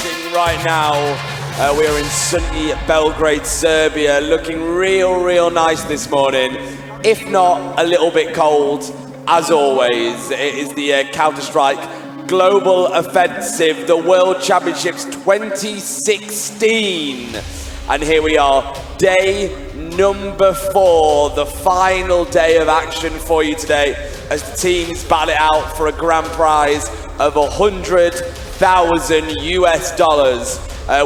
watching right now. We are in sunny Belgrade, Serbia, looking real nice this morning. If not a little bit cold, as always. It is the Counter-Strike Global Offensive, the World Championships 2016. And here we are, day number 4, the final day of action for you today, as the teams battle it out for a grand prize of $100,000 US.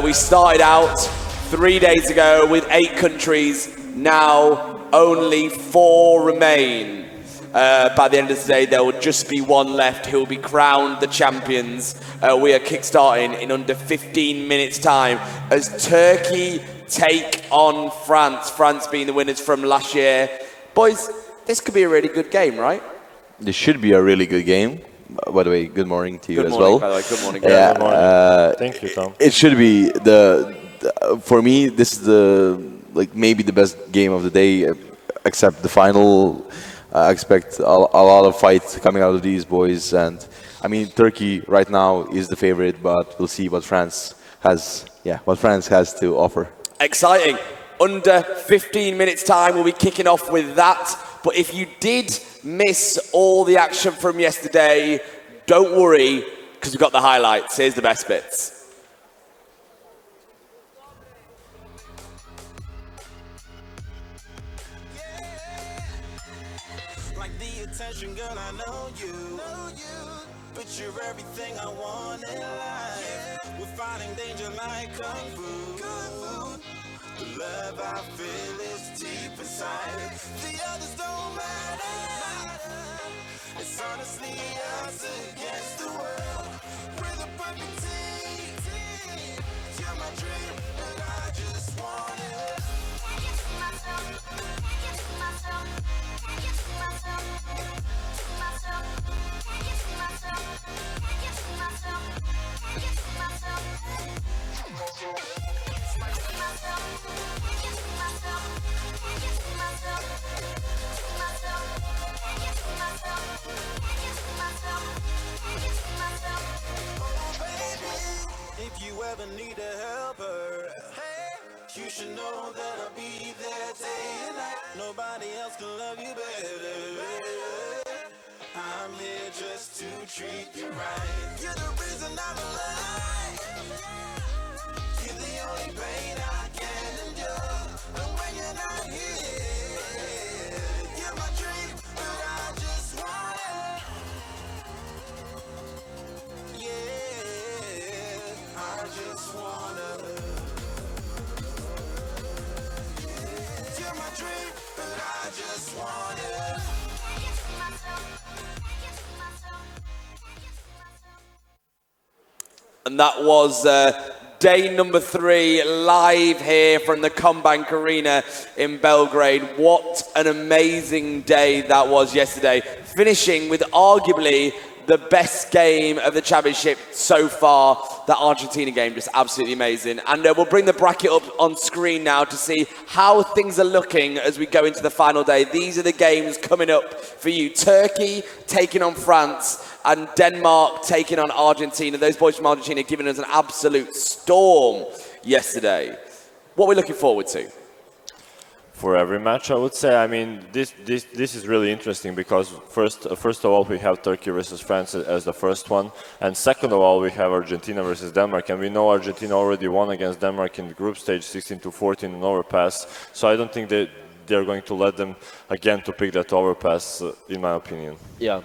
We started out 3 days ago with 8 countries. Now only 4 remain. By the end of today, there will just be 1 left who will be crowned the champions. We are kickstarting in under 15 minutes time as Turkey take on France. France being the winners from last year. Boys, this could be a really good game, right? This should be a really good game. By the way, good morning to you as well. By the way, good morning. Yeah, good morning. Thank you, Tom. It should be for me. This is maybe the best game of the day, except the final. I expect a lot of fights coming out of these boys, and I mean Turkey right now is the favorite, but we'll see what France has. Yeah, what France has to offer. Exciting. Under 15 minutes time, we'll be kicking off with that. But if you did miss all the action from yesterday, don't worry, because we've got the highlights. Here's the best bits. Like the attention, girl, I know you. But you're everything I want in life. We're fighting danger like kung fu. The love I feel is deep inside. The others don't matter. It's honestly us against the world. We're the perfect team. You're my dream, and I just want it. Can't get to myself. Can't get to myself. Can't get to myself. Can't get to myself. Can't get to myself. Can't get to myself. If you ever need a helper, you should know that I'll be there day and night. Nobody else can love you better. I'm here just to treat you right. You're the reason I'm alive. You're the only pain I can endure. And when you're not here, you're my dream, but I just want it. Yeah, I just wanna. You're my dream, but I just want it. And that was day number 3, live here from the Combank Arena in Belgrade. What an amazing day that was yesterday. Finishing with arguably the best game of the championship so far. That Argentina game, just absolutely amazing. And we'll bring the bracket up on screen now to see how things are looking as we go into the final day. These are the games coming up for you. Turkey taking on France and Denmark taking on Argentina. Those boys from Argentina giving us an absolute storm yesterday. What are we looking forward to? For every match, I would say. I mean, this is really interesting because first of all, we have Turkey versus France as the first one, and second of all, we have Argentina versus Denmark, and we know Argentina already won against Denmark in the group stage, 16-14 in Overpass. So I don't think that they're going to let them again to pick that Overpass, in my opinion. Yeah,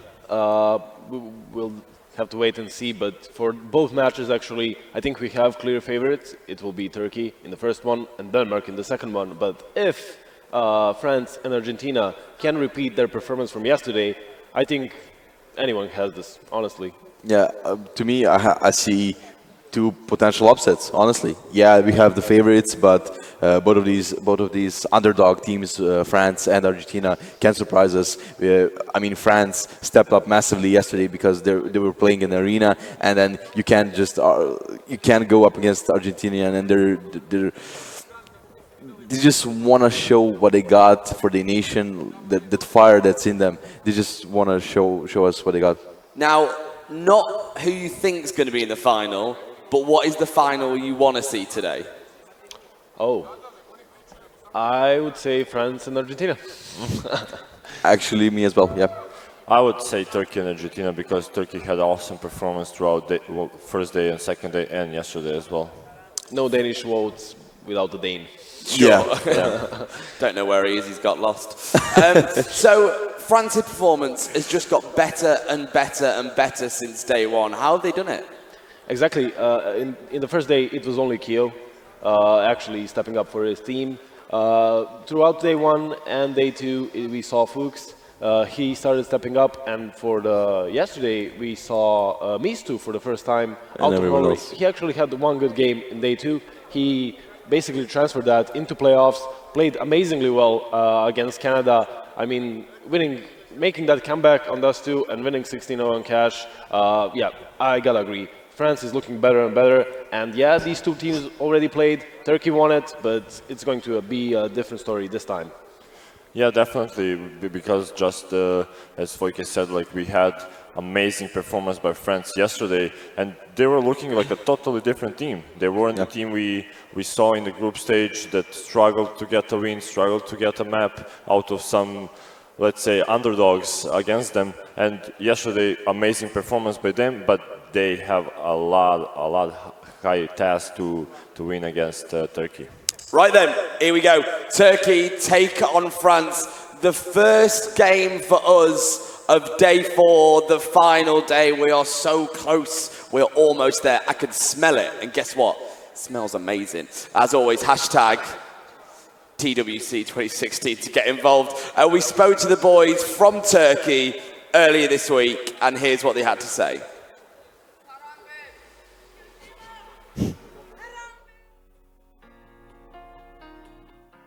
we'll have to wait and see, but for both matches, actually, I think we have clear favorites. It will be Turkey in the first one and Denmark in the second one. But if France and Argentina can repeat their performance from yesterday, I think anyone has this, honestly. Yeah, to me, I see 2 potential upsets. Honestly, yeah, we have the favorites, but both of these underdog teams, France and Argentina, can surprise us. I mean, France stepped up massively yesterday because they were playing in the arena, and then you can't go up against Argentina, and they just want to show what they got for the nation, that fire that's in them. They just want to show us what they got. Now, not who you think is going to be in the final, but what is the final you want to see today? Oh, I would say France and Argentina. Actually, me as well. Yeah. I would say Turkey and Argentina because Turkey had awesome performance throughout the first day and second day and yesterday as well. No Danish votes without the Dane. Yeah. Don't know where he is, he's got lost. So France's performance has just got better and better and better since day one. How have they done it? Exactly. In the first day, it was only Kyo actually stepping up for his team. Throughout day one and day two, we saw Fuchs. He started stepping up, and for the yesterday, we saw Mistu for the first time out of nowhere. He actually had one good game in day two. He basically transferred that into playoffs, played amazingly well against Canada. I mean, making that comeback on Dust 2 and winning 16-0 on Cash. Yeah, I gotta agree. France is looking better and better, and yeah, these two teams already played. Turkey won it, but it's going to be a different story this time. Yeah, definitely, because just as Foike said, like we had amazing performance by France yesterday, and they were looking like a totally different team. They weren't the team we saw in the group stage that struggled to get a win, struggled to get a map out of some, let's say, underdogs against them. And yesterday, amazing performance by them, but they have a lot high task to win against Turkey. Right then, here we go. Turkey take on France. The first game for us of day 4, the final day. We are so close. We're almost there. I can smell it. And guess what? It smells amazing. As always, hashtag TWC 2016 to get involved. We spoke to the boys from Turkey earlier this week, and here's what they had to say.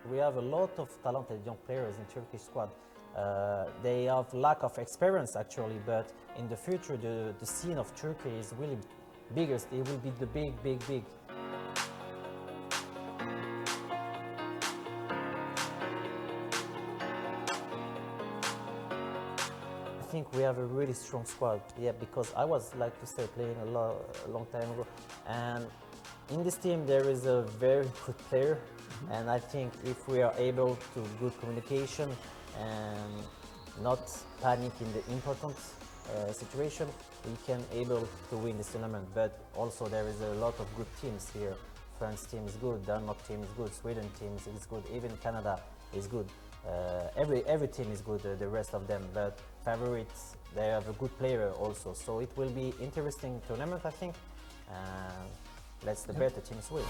We have a lot of talented young players in Turkish squad. They have lack of experience actually, but in the future the scene of Turkey is really bigger. It will be the big. I think we have a really strong squad. Yeah, because I was like to say playing a long time ago, and in this team there is a very good player. And I think if we are able to good communication and not panic in the important situation, we can able to win this tournament. But also there is a lot of good teams here. France team is good, Denmark team is good, Sweden team is good, even Canada is good. Every team is good, the rest of them. But favorites, they have a good player also. So it will be interesting tournament, I think. Let's the better teams win.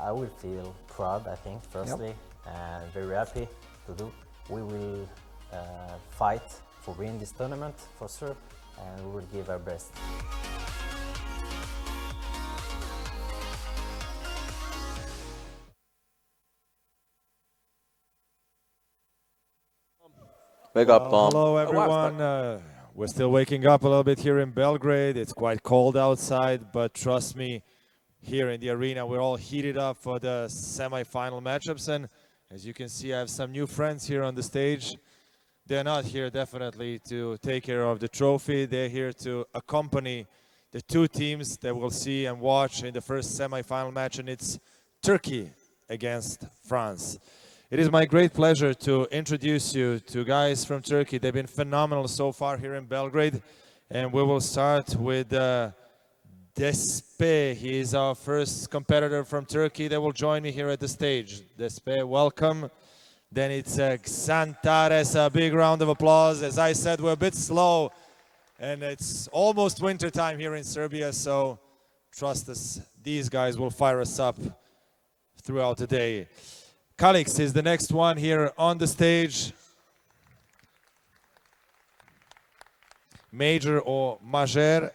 I will feel proud, I think, firstly, and very happy to do. We will fight for win this tournament, for sure, and we will give our best. Wake up, Tom. Hello, everyone. We're still waking up a little bit here in Belgrade. It's quite cold outside, but trust me, here in the arena, we're all heated up for the semi-final matchups. And as you can see, I have some new friends here on the stage. They're not here definitely to take care of the trophy. They're here to accompany the two teams that we'll see and watch in the first semi-final match, and it's Turkey against France. It is my great pleasure to introduce you to guys from Turkey. They've been phenomenal so far here in Belgrade. And we will start with Despe. He is our first competitor from Turkey that will join me here at the stage. Despe, welcome. Then it's Xantares. A big round of applause. As I said, we're a bit slow, and it's almost winter time here in Serbia, so trust us, these guys will fire us up throughout the day. Kalix is the next one here on the stage. Major or Majer,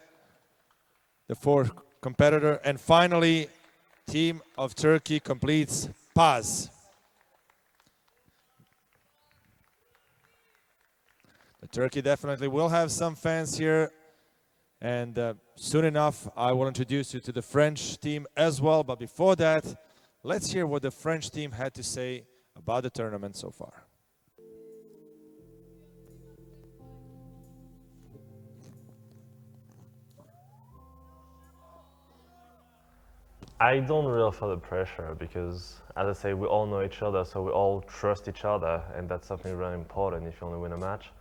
the fourth competitor. And finally, team of Turkey completes Paz. The Turkey definitely will have some fans here. And soon enough, I will introduce you to the French team as well. But before that, let's hear what the French team had to say about the tournament so far. I don't really feel the pressure because, as I say, we all know each other, so we all trust each other, and that's something really important if you want to win a match.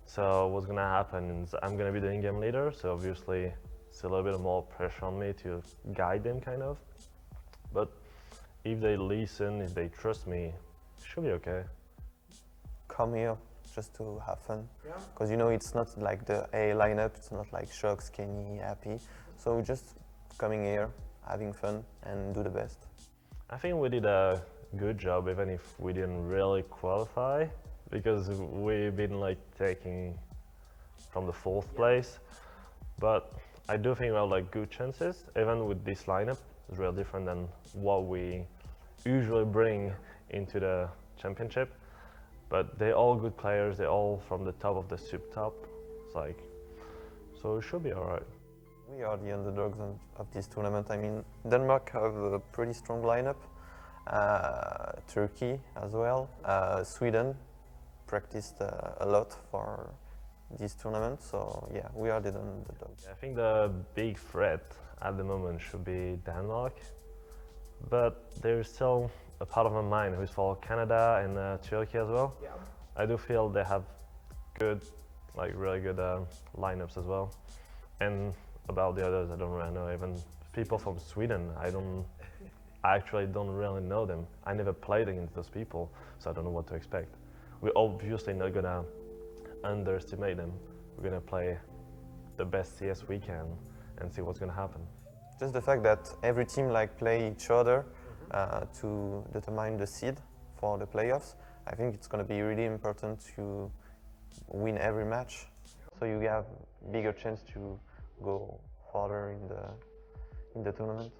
So what's gonna happen is I'm gonna be the in-game leader, so obviously it's a little bit more pressure on me to guide them, kind of. But if they listen, if they trust me, it should be okay. Come here just to have fun. Because you know it's not like the A lineup, it's not like Shocks, Kenny, Happy. So just coming here, having fun and do the best. I think we did a good job even if we didn't really qualify because we've been like taking from the 4th place. But I do think we have like good chances, even with this lineup. It's real different than what we usually bring into the championship. But they're all good players, they're all from the top of the sub top. It's like, so it should be alright. We are the underdogs of this tournament. I mean, Denmark have a pretty strong lineup. Turkey as well. Sweden practiced a lot for this tournament. So yeah, we are the underdogs. I think the big threat at the moment should be Denmark. But there's still a part of my mind who's for Canada and Turkey as well. Yeah. I do feel they have good, like really good lineups as well. And about the others, I don't really know. Even people from Sweden, I actually don't really know them. I never played against those people, so I don't know what to expect. We're obviously not gonna underestimate them. We're gonna play the best CS we can and see what's gonna happen. Just the fact that every team like play each other to determine the seed for the playoffs, I think it's going to be really important to win every match, so you have bigger chance to go further in the tournament.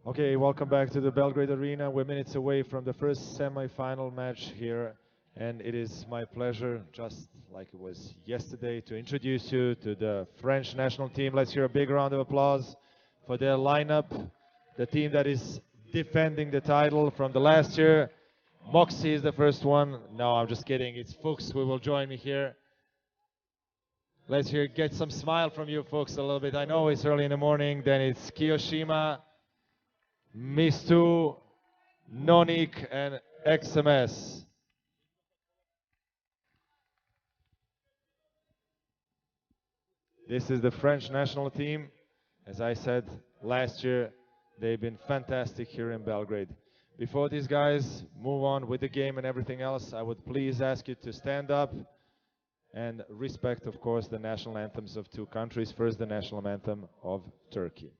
Okay, welcome back to the Belgrade Arena. We're minutes away from the first semi-final match here, and it is my pleasure, just like it was yesterday, to introduce you to the French national team. Let's hear a big round of applause for their lineup, the team that is defending the title from the last year. Moxie is the first one. No, I'm just kidding. It's Fuchs who will join me here. Let's get some smile from you, Fuchs, a little bit. I know it's early in the morning. Then it's Kiyoshima, Mistu, Nonik, and XMS. This is the French national team. As I said last year, they've been fantastic here in Belgrade. Before these guys move on with the game and everything else, I would please ask you to stand up and respect, of course, the national anthems of two countries. First, the national anthem of Turkey.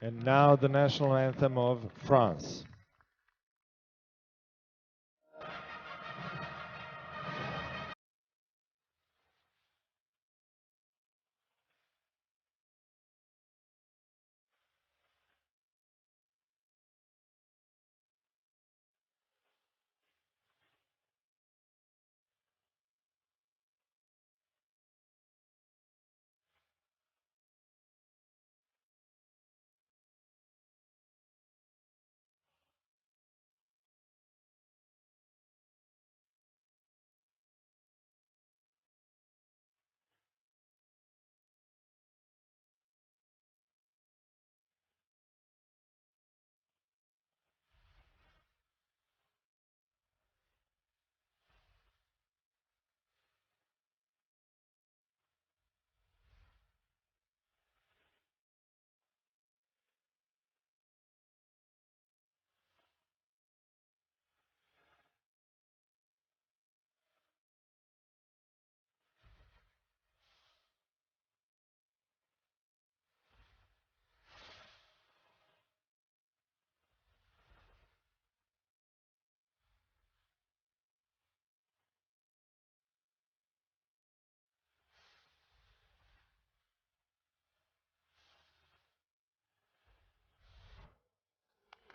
And now the national anthem of France.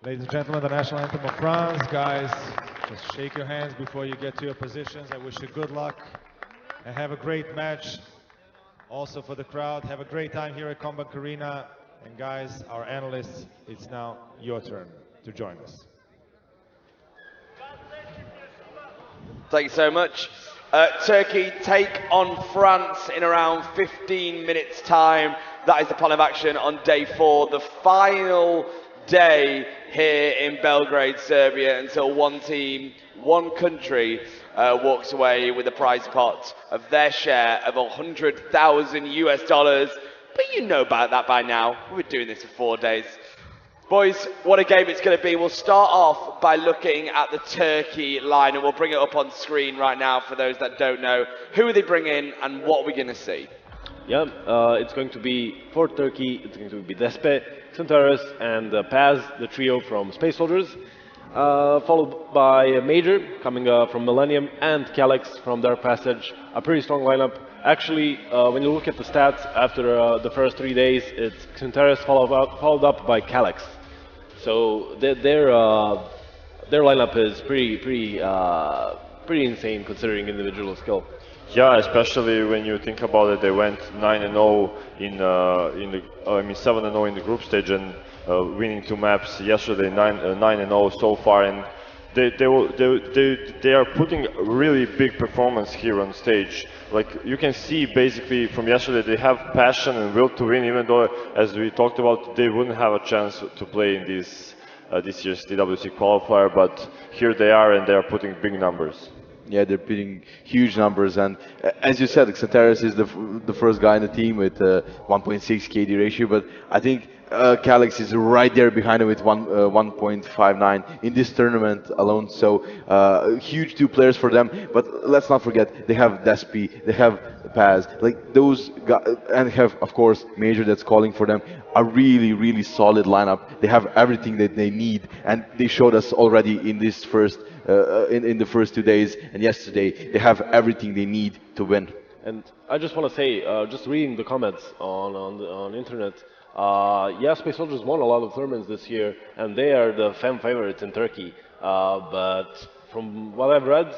Ladies and gentlemen, the national anthem of France. Guys, just shake your hands before you get to your positions. I wish you good luck and have a great match. Also for the crowd, have a great time here at Combank Arena. And guys, our analysts, it's now your turn to join us. Thank you so much. Turkey take on France in around 15 minutes time. That is the plan of action on day 4, the final day here in Belgrade, Serbia, until one team, one country walks away with a prize pot of their share of $100,000. But you know about that by now. We've been doing this for 4 days. Boys, what a game it's going to be. We'll start off by looking at the Turkey line, and we'll bring it up on screen right now for those that don't know. Who are they bringing and what are we going to see? Yeah, it's going to be for Turkey, it's going to be Despe, Xantares, and Paz, the trio from Space Soldiers, followed by Major, coming from Millennium, and Calyx from Dark Passage. A pretty strong lineup. Actually, when you look at the stats after the first 3 days, it's Xantares followed up by Calyx. So their lineup is pretty insane considering individual skill. Yeah, especially when you think about it, they went 9-0 in the 7-0 in the group stage and winning 2 maps yesterday, 9-0 so far, and they are putting a really big performance here on stage. Like you can see basically from yesterday, they have passion and will to win, even though, as we talked about, they wouldn't have a chance to play in this year's TWC qualifier, but here they are and they are putting big numbers. Yeah, they're putting huge numbers, and as you said, Xantares is the first guy in the team with 1.6 KD ratio, but I think Calyx is right there behind him with 1.59 in this tournament alone. So huge 2 players for them. But let's not forget they have Despi, they have Paz, like those guys, and have of course Major that's calling for them. A really solid lineup. They have everything that they need, and they showed us already in this first. In the first 2 days and yesterday, they have everything they need to win. And I just want to say, just reading the comments on internet, yeah, Space Soldiers won a lot of tournaments this year, and they are the fan favorites in Turkey. But from what I've read,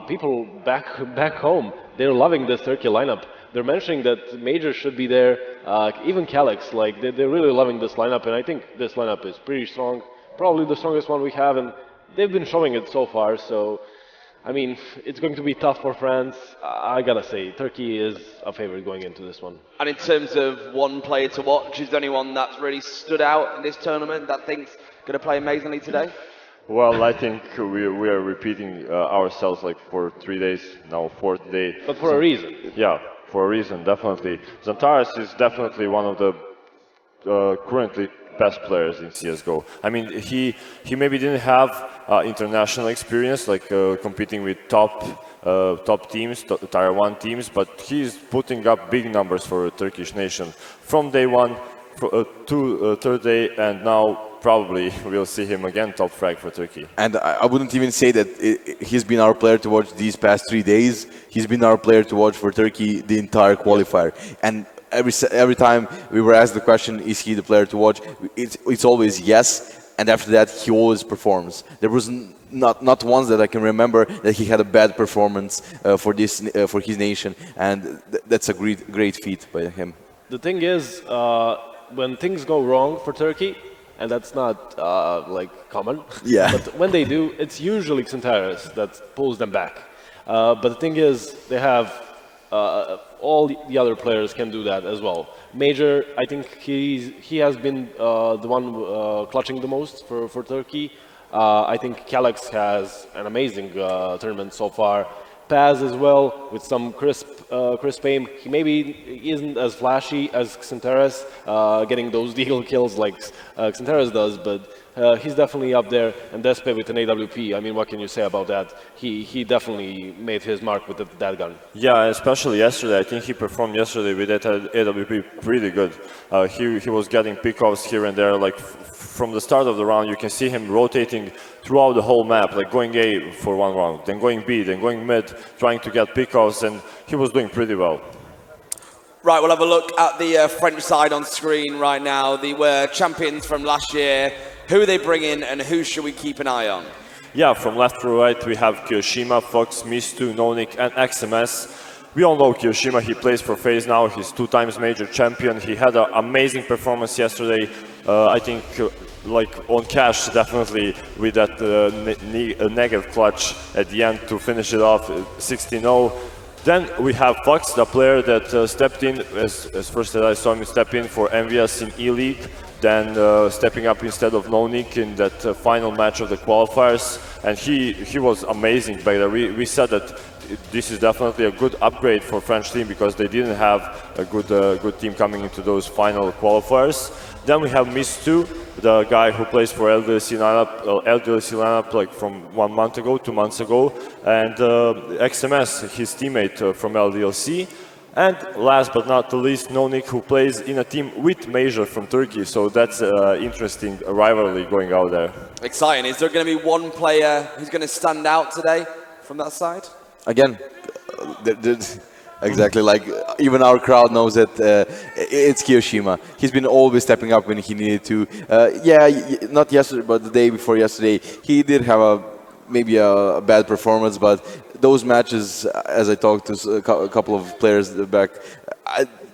people back home, they're loving this Turkey lineup. They're mentioning that Major should be there, even Calyx, like they're really loving this lineup, and I think this lineup is pretty strong, probably the strongest one we have, and they've been showing it so far. So, I mean, it's going to be tough for France. I gotta say, Turkey is a favorite going into this one. And in terms of one player to watch, is there anyone that's really stood out in this tournament that thinks going to play amazingly today? Well, I think we are repeating ourselves like for 3 days now, 4th day. But for a reason. Yeah, for a reason, definitely. Xantares is definitely one of the currently best players in CSGO. I mean, he maybe didn't have international experience, like competing with top teams, tier 1 teams, but he's putting up big numbers for the Turkish nation from day 1 to 3rd day, and now probably we'll see him again top frag for Turkey. And I wouldn't even say that he's been our player to watch these past 3 days. He's been our player to watch for Turkey the entire qualifier. And every time we were asked the question, is he the player to watch? It's always yes, and after that he always performs. There was not once that I can remember that he had a bad performance for his nation, and that's a great feat by him. The thing is, when things go wrong for Turkey, and that's not like common, yeah. But when they do, it's usually Xantares that pulls them back. But the thing is, they have all the other players can do that as well. Major, I think he has been the one clutching the most for Turkey. I think Calyx has an amazing tournament so far. Paz as well, with some crisp aim. He maybe isn't as flashy as Xantares, getting those deagle kills like Xantares does, but he's definitely up there. And Despe with an AWP, I mean, what can you say about that? He definitely made his mark with that gun. Yeah, especially yesterday. I think he performed yesterday with that AWP pretty good. He was getting pickoffs here and there, like from the start of the round, you can see him rotating throughout the whole map, like going A for one round, then going B, then going mid, trying to get pickoffs, and he was doing pretty well. Right, we'll have a look at the French side on screen right now. They were champions from last year, Who are they bringing and who should we keep an eye on? Yeah, from left to right, we have Kiyoshima, Fox, Mistu, Nonik, and XMS. We all know Kiyoshima, he plays for FaZe now, he's 2 times major champion. He had an amazing performance yesterday. I think like on cash, definitely with that negative clutch at the end to finish it off 16-0. Then we have Fox, the player that stepped in, as first as I saw him step in for MVS in E-League, then stepping up instead of Nonik in that final match of the qualifiers, and he was amazing back there. We said that this is definitely a good upgrade for French team because they didn't have a good team coming into those final qualifiers. Then we have Mistu, the guy who plays for LDLC lineup like from 1 month ago, 2 months ago, and XMS, his teammate from LDLC. And last but not the least, Nonik, who plays in a team with Major from Turkey. So that's interesting rivalry going out there. Exciting. Is there going to be one player who's going to stand out today from that side? Again, exactly, like even our crowd knows that it's Kiyoshima. He's been always stepping up when he needed to. Not yesterday, but the day before yesterday, he did have maybe a bad performance, but those matches, as I talked to a couple of players back,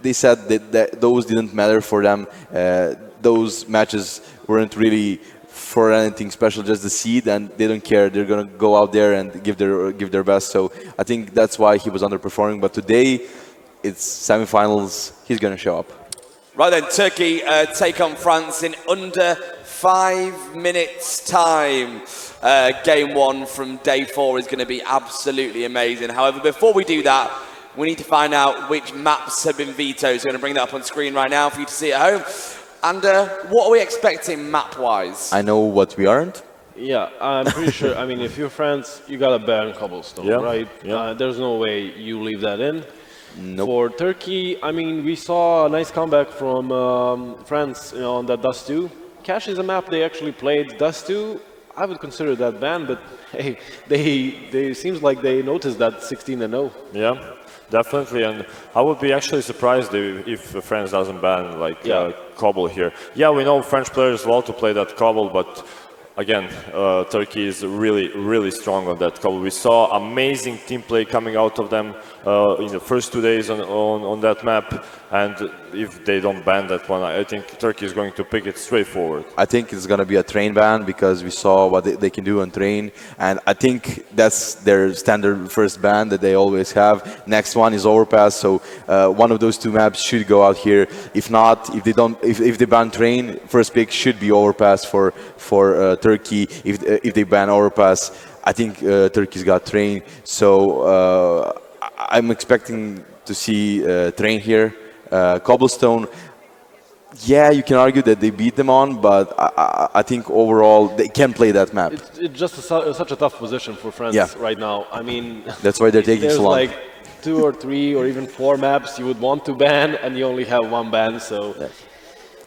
they said that those didn't matter for them. Those matches weren't really for anything special, just the seed, and they don't care. They're gonna go out there and give their best. So I think that's why he was underperforming. But today, it's semifinals. He's gonna show up. Right then, Turkey take on France in under 5 minutes' time. Game 1 from day 4 is going to be absolutely amazing. However, before we do that, we need to find out which maps have been vetoed. So we're going to bring that up on screen right now for you to see at home. And what are we expecting map-wise? I know what we aren't. Yeah, I'm pretty sure. I mean, if you're France, you gotta ban cobblestone, right? Yeah. There's no way you leave that in. Nope. For Turkey, I mean, we saw a nice comeback from France on that Dust 2. Cash is a map they actually played. Dust 2, I would consider that ban, but hey, they seems like they noticed that 16-0. Yeah, definitely, and I would be actually surprised if France doesn't ban like Cobble here. Yeah, we know French players love to play that Cobble, but again, Turkey is really strong on that Cobble. We saw amazing team play coming out of them in the first 2 days on that map, and if they don't ban that one, I think Turkey is going to pick it straight forward. I think it's going to be a train ban because we saw what they can do on train, and I think that's their standard first ban that they always have. Next one is Overpass, so one of those 2 maps should go out here. If not, if they ban train, first pick should be Overpass for Turkey. If they ban Overpass, I think Turkey's got train. So I'm expecting to see train here. Cobblestone, yeah, you can argue that they beat them on, but I think overall they can play that map. It's just such a tough position for France right now. I mean, that's why they're taking so long. There's like 2 or 3 or even 4 maps you would want to ban, and you only have 1 ban, so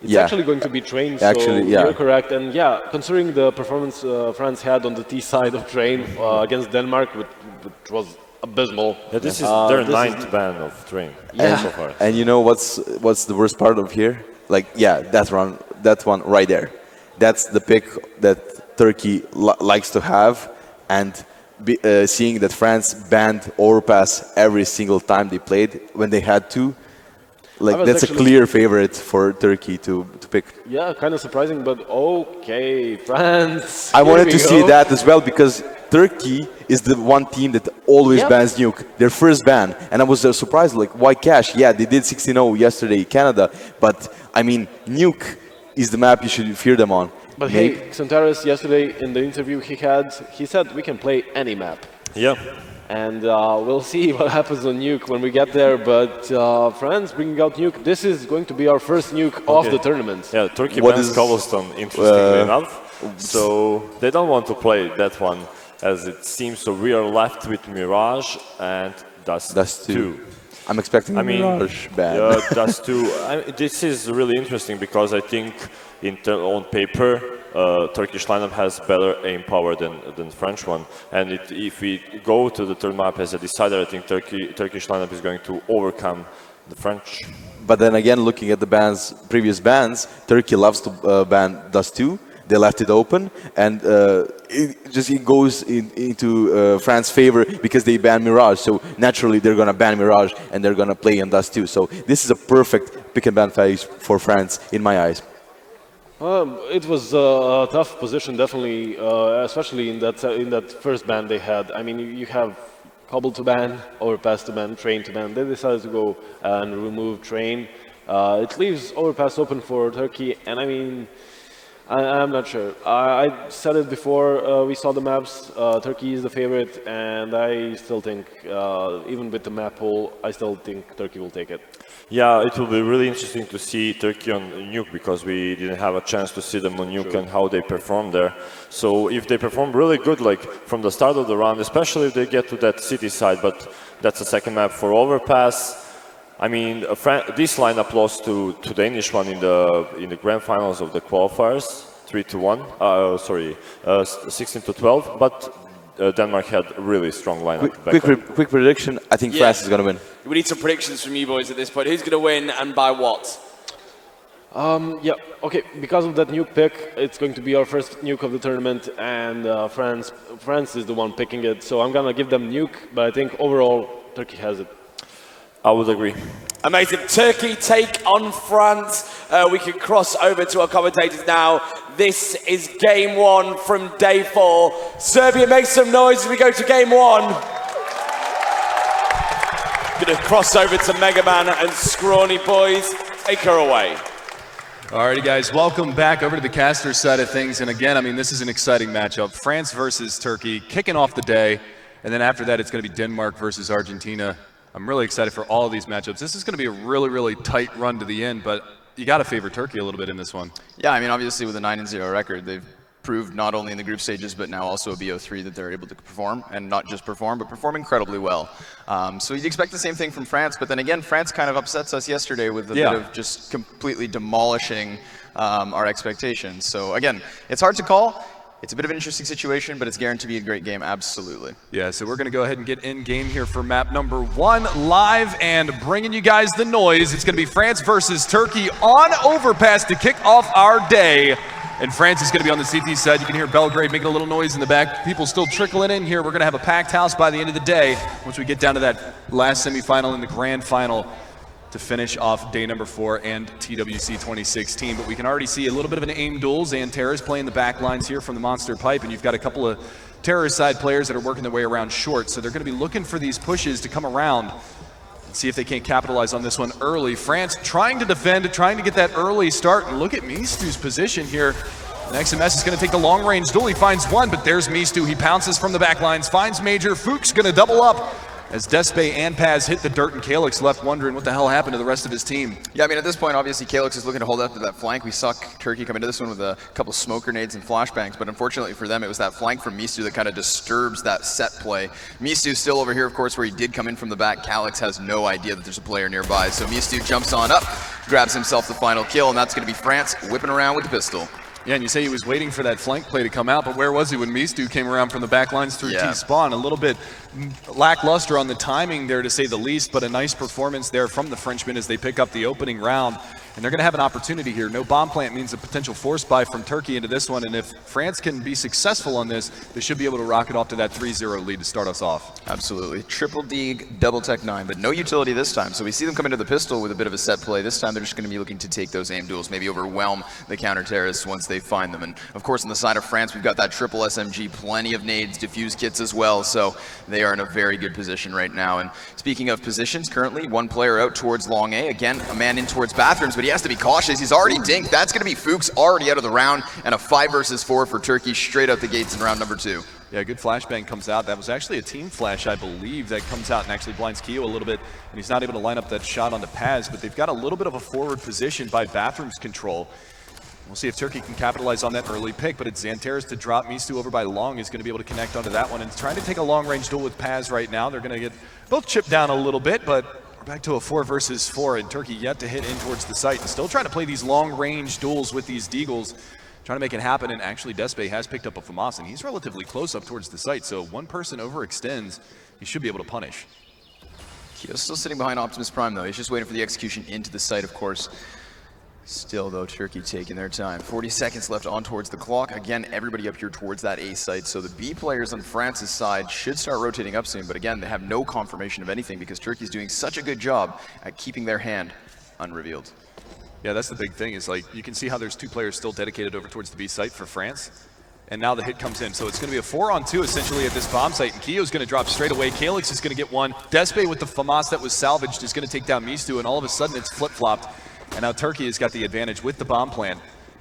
it's actually going to be train. So you're correct, and considering the performance France had on the T side of train against Denmark, which was abysmal. Yeah, this is their 9th ban of train so far. And you know what's the worst part of here? Like, that one right there. That's the pick that Turkey likes to have, and seeing that France banned Overpass every single time they played when they had to. Like, that's a clear favorite for Turkey to pick. Yeah, kind of surprising, but okay, France. I wanted to see that as well because Turkey is the one team that always bans Nuke. Their first ban. And I was surprised, like, why Cash? Yeah, they did 16-0 yesterday, Canada. But, I mean, Nuke is the map you should fear them on. But hey, Xantares yesterday in the interview he said we can play any map. Yeah. And we'll see what happens on Nuke when we get there. But France bringing out Nuke. This is going to be our first Nuke of the tournament. Yeah, Turkey bans Cobblestone, interestingly enough. So they don't want to play that one, as it seems. So we are left with Mirage and Dust 2. I'm expecting Mirage ban. Dust 2. This is really interesting because I think on paper, Turkish lineup has better aim power than French one, and if we go to the third map as a decider, I think Turkish lineup is going to overcome the French. But then again, looking at the previous bans, Turkey loves to ban Dust 2, they left it open, and it goes into France's favor because they banned Mirage. So naturally, they're gonna ban Mirage, and they're gonna play in Dust too. So this is a perfect pick and ban phase for France in my eyes. It was a tough position, definitely, especially in that first ban they had. I mean, you have Cobble to ban, Overpass to ban, Train to ban. They decided to go and remove Train. It leaves Overpass open for Turkey, and I mean, I'm not sure. I said it before we saw the maps. Turkey is the favorite, and I still think, even with the map pool, I still think Turkey will take it. Yeah, it will be really interesting to see Turkey on Nuke, because we didn't have a chance to see them on Nuke and how they perform there. So if they perform really good, like from the start of the round, especially if they get to that city side, but that's the second map for Overpass. I mean, this lineup lost to the Danish one in the grand finals of the qualifiers, 3-1. 16-12. But Denmark had a really strong lineup. Quick prediction. I think France is going to win. We need some predictions from you boys at this point. Who's going to win and by what? Yeah, okay, because of that nuke pick, it's going to be our first nuke of the tournament, and France is the one picking it, so I'm going to give them nuke, but I think overall Turkey has it. I would agree. Amazing. Turkey take on France. We can cross over to our commentators now. This is game one from day 4. Serbia, make some noise as we go to game 1. Gonna cross over to Mega Man and Scrawny boys. Take her away. Alrighty guys, welcome back over to the caster side of things. And again, I mean, this is an exciting matchup. France versus Turkey, kicking off the day. And then after that, it's gonna be Denmark versus Argentina. I'm really excited for all of these matchups. This is going to be a really, really tight run to the end, but you got to favor Turkey a little bit in this one. Yeah, I mean, obviously with a 9-0 record, they've proved not only in the group stages, but now also a BO3 that they're able to perform, and not just perform, but perform incredibly well. So you'd expect the same thing from France, but then again, France kind of upsets us yesterday with a bit of just completely demolishing our expectations. So again, it's hard to call. It's a bit of an interesting situation, but it's guaranteed to be a great game, absolutely. Yeah, so we're going to go ahead and get in game here for map number 1 live and bringing you guys the noise. It's going to be France versus Turkey on Overpass to kick off our day. And France is going to be on the CT side. You can hear Belgrade making a little noise in the back. People still trickling in here. We're going to have a packed house by the end of the day once we get down to that last semifinal and the grand final to finish off day number 4 and TWC 2016. But we can already see a little bit of an aim duel. Xanterra's playing the back lines here from the Monster Pipe, and you've got a couple of Terror side players that are working their way around short. So they're going to be looking for these pushes to come around and see if they can't capitalize on this one early. France trying to defend, trying to get that early start. And look at Mistu's position here. XMS is going to take the long range duel. He finds one, but there's Mistu. He pounces from the back lines, finds Major. Fuchs going to double up as Despe and Paz hit the dirt, and Calyx left wondering what the hell happened to the rest of his team. Yeah, I mean, at this point, obviously, Calyx is looking to hold up to that flank. We saw Turkey come into this one with a couple smoke grenades and flashbangs, but unfortunately for them, it was that flank from Mistu that kind of disturbs that set play. Mistu's still over here, of course, where he did come in from the back. Calyx has no idea that there's a player nearby, so Mistu jumps on up, grabs himself the final kill, and that's going to be France whipping around with the pistol. Yeah, and you say he was waiting for that flank play to come out, but where was he when Mistu came around from the back lines through T-spawn? A little bit lackluster on the timing there, to say the least, but a nice performance there from the Frenchmen as they pick up the opening round. And they're going to have an opportunity here. No bomb plant means a potential force buy from Turkey into this one, and if France can be successful on this, they should be able to rocket off to that 3-0 lead to start us off. Absolutely. Triple dig, double tech 9, but no utility this time. So we see them come into the pistol with a bit of a set play. This time they're just going to be looking to take those aim duels, maybe overwhelm the counter-terrorists once they find them. And of course, on the side of France, we've got that triple SMG, plenty of nades, diffuse kits as well, so they are in a very good position right now. And speaking of positions, currently one player out towards long A, again a man in towards bathrooms, but he has to be cautious. He's already dinked. That's going to be Fuchs already out of the round, and a 5 versus 4 for Turkey straight out the gates in round number 2. Yeah, good flashbang comes out. That was actually a team flash, I believe, that comes out and actually blinds Keo a little bit, and he's not able to line up that shot onto Paz, but they've got a little bit of a forward position by Bathrooms control. We'll see if Turkey can capitalize on that early pick, but it's Xanterra's to drop. Mistu over by Long is going to be able to connect onto that one, and trying to take a long-range duel with Paz right now. They're going to get both chipped down a little bit, but we're back to a 4 versus 4, and Turkey yet to hit in towards the site, and still trying to play these long-range duels with these Deagles, trying to make it happen. And actually Despe has picked up a FAMAS, and he's relatively close up towards the site, so one person overextends, he should be able to punish. Keo's still sitting behind Optimus Prime, though. He's just waiting for the execution into the site, of course. Still, though, Turkey taking their time. 40 seconds left on towards the clock. Again, everybody up here towards that A site. So the B players on France's side should start rotating up soon. But again, they have no confirmation of anything because Turkey's doing such a good job at keeping their hand unrevealed. Yeah, that's the big thing is like you can see how there's 2 players still dedicated over towards the B site for France. And now the hit comes in. So it's going to be a 4-on-2 essentially at this bomb site. And Keo's going to drop straight away. Calyx is going to get one. Despe with the FAMAS that was salvaged is going to take down Mistu. And all of a sudden it's flip-flopped. And now Turkey has got the advantage with the bomb plant.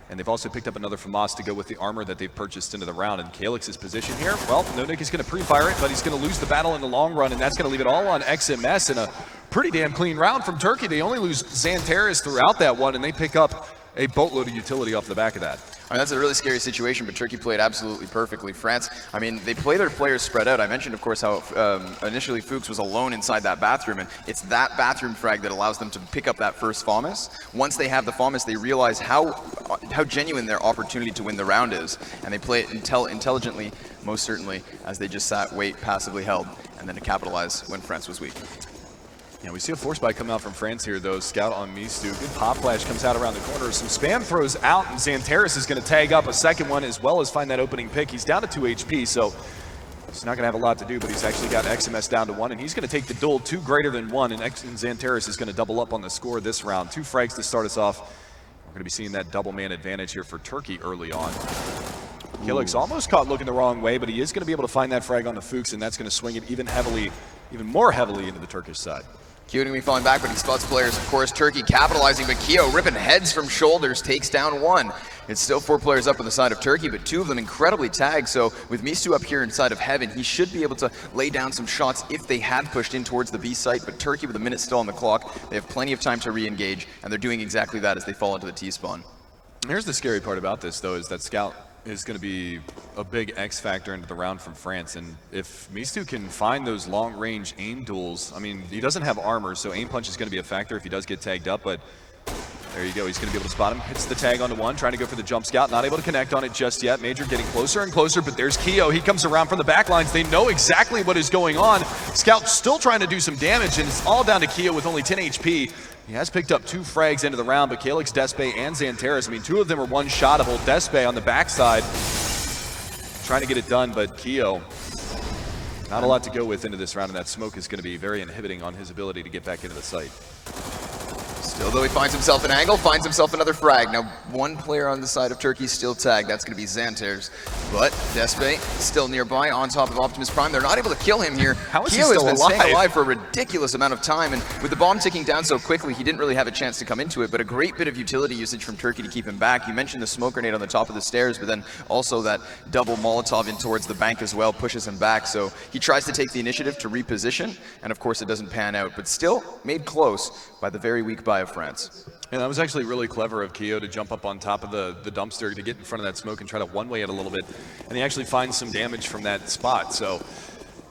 And they've also picked up another FAMAS to go with the armor that they've purchased into the round. And Calyx's position here, well, Nonik is going to pre-fire it, but he's going to lose the battle in the long run. And that's going to leave it all on XMS in a pretty damn clean round from Turkey. They only lose Xantares throughout that one, and they pick up a boatload of utility off the back of that. I mean, that's a really scary situation, but Turkey played absolutely perfectly. France, I mean, they play their players spread out. I mentioned, of course, how initially Fuchs was alone inside that bathroom, and it's that bathroom frag that allows them to pick up that first FAMAS. Once they have the FAMAS, they realize how genuine their opportunity to win the round is, and they play it intelligently, most certainly, as they just sat, wait, passively held, and then to capitalize when France was weak. Yeah, we see a force buy come out from France here, though. Scout on Mistu. Good pop flash comes out around the corner. Some spam throws out, and Xantares is going to tag up a second one as well as find that opening pick. He's down to 2 HP, so he's not going to have a lot to do, but he's actually got XMS down to 1, and he's going to take the duel 2 greater than 1, and Xantares is going to double up on the score this round. 2 frags to start us off. We're going to be seeing that double man advantage here for Turkey early on. Calyx almost caught looking the wrong way, but he is going to be able to find that frag on the Fuchs, and that's going to swing it even more heavily into the Turkish side. Keo going to be falling back, but he spots players. Of course, Turkey capitalizing, but Keo ripping heads from shoulders, takes down 1. It's still 4 players up on the side of Turkey, but 2 of them incredibly tagged. So with Mistu up here inside of Heaven, he should be able to lay down some shots if they had pushed in towards the B site. But Turkey with a minute still on the clock, they have plenty of time to re-engage, and they're doing exactly that as they fall into the T-spawn. Here's the scary part about this, though, is that Scout is going to be a big X factor into the round from France. And if Mistu can find those long-range aim duels, I mean, he doesn't have armor, so aim punch is going to be a factor if he does get tagged up, but there you go. He's going to be able to spot him. Hits the tag onto 1, trying to go for the jump Scout. Not able to connect on it just yet. Major getting closer and closer, but there's Keo. He comes around from the back lines. They know exactly what is going on. Scout still trying to do some damage, and it's all down to Keo with only 10 HP. He has picked up 2 frags into the round, but Calyx, Despe, and Xantares, I mean, 2 of them are one-shotable. Despe on the backside trying to get it done, but Keo, not a lot to go with into this round, and that smoke is going to be very inhibiting on his ability to get back into the site. Still, though, he finds himself an angle, finds himself another frag. Now, 1 player on the side of Turkey still tagged. That's going to be Xantares. But Despe still nearby on top of Optimus Prime. They're not able to kill him here. How is Keo he still has been alive? staying alive for a ridiculous amount of time, and with the bomb ticking down so quickly, he didn't really have a chance to come into it, but a great bit of utility usage from Turkey to keep him back. You mentioned the smoke grenade on the top of the stairs, but then also that double Molotov in towards the bank as well pushes him back. So he tries to take the initiative to reposition, and of course it doesn't pan out, but still made close by the very weak buy of France. And that was actually really clever of Keo to jump up on top of the dumpster to get in front of that smoke and try to one-way it a little bit. And he actually finds some damage from that spot. So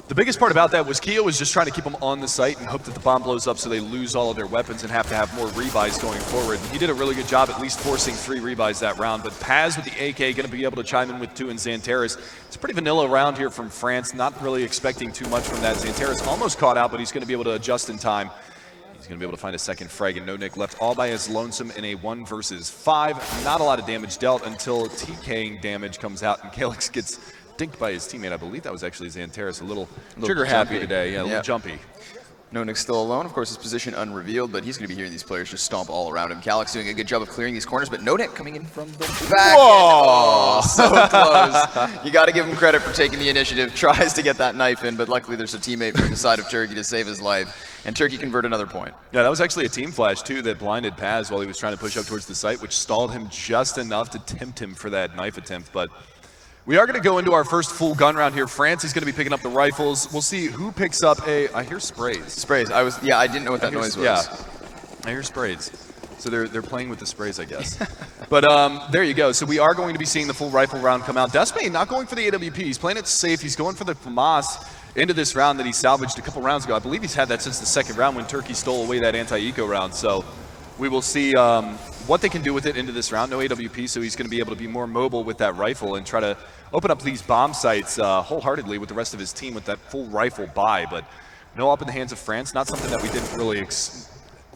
the biggest part about that was Keo was just trying to keep them on the site and hope that the bomb blows up so they lose all of their weapons and have to have more rebuys going forward. And he did a really good job at least forcing 3 rebuys that round. But Paz with the AK going to be able to chime in with 2 and Xantares. It's a pretty vanilla round here from France. Not really expecting too much from that. Xantares almost caught out, but he's going to be able to adjust in time. He's going to be able to find a second frag, and Nonik left all by his lonesome in a 1 versus 5. Not a lot of damage dealt until TKing damage comes out, and Calyx gets dinked by his teammate. I believe that was actually Xantares. A little trigger happy today. Yeah, a little jumpy. Nonik's still alone. Of course, his position unrevealed, but he's going to be hearing these players just stomp all around him. Calyx doing a good job of clearing these corners, but Nonik coming in from the back. Whoa! So close. You got to give him credit for taking the initiative. Tries to get that knife in, but luckily there's a teammate from the side of Turkey to save his life. And Turkey convert another point. Yeah, that was actually a team flash, too, that blinded Paz while he was trying to push up towards the site, which stalled him just enough to tempt him for that knife attempt. But we are going to go into our first full gun round here. France is going to be picking up the rifles. We'll see who picks up I hear sprays. Sprays. I didn't know what that noise was. Yeah, I hear sprays. So they're playing with the sprays, I guess. But there you go. So we are going to be seeing the full rifle round come out. Despe not going for the AWP. He's playing it safe. He's going for the FAMAS into this round that he salvaged a couple rounds ago. I believe he's had that since the second round when Turkey stole away that anti-eco round. So we will see what they can do with it into this round. No AWP, so he's going to be able to be more mobile with that rifle and try to open up these bomb sites wholeheartedly with the rest of his team with that full rifle buy. But no up in the hands of France. Not something that we didn't really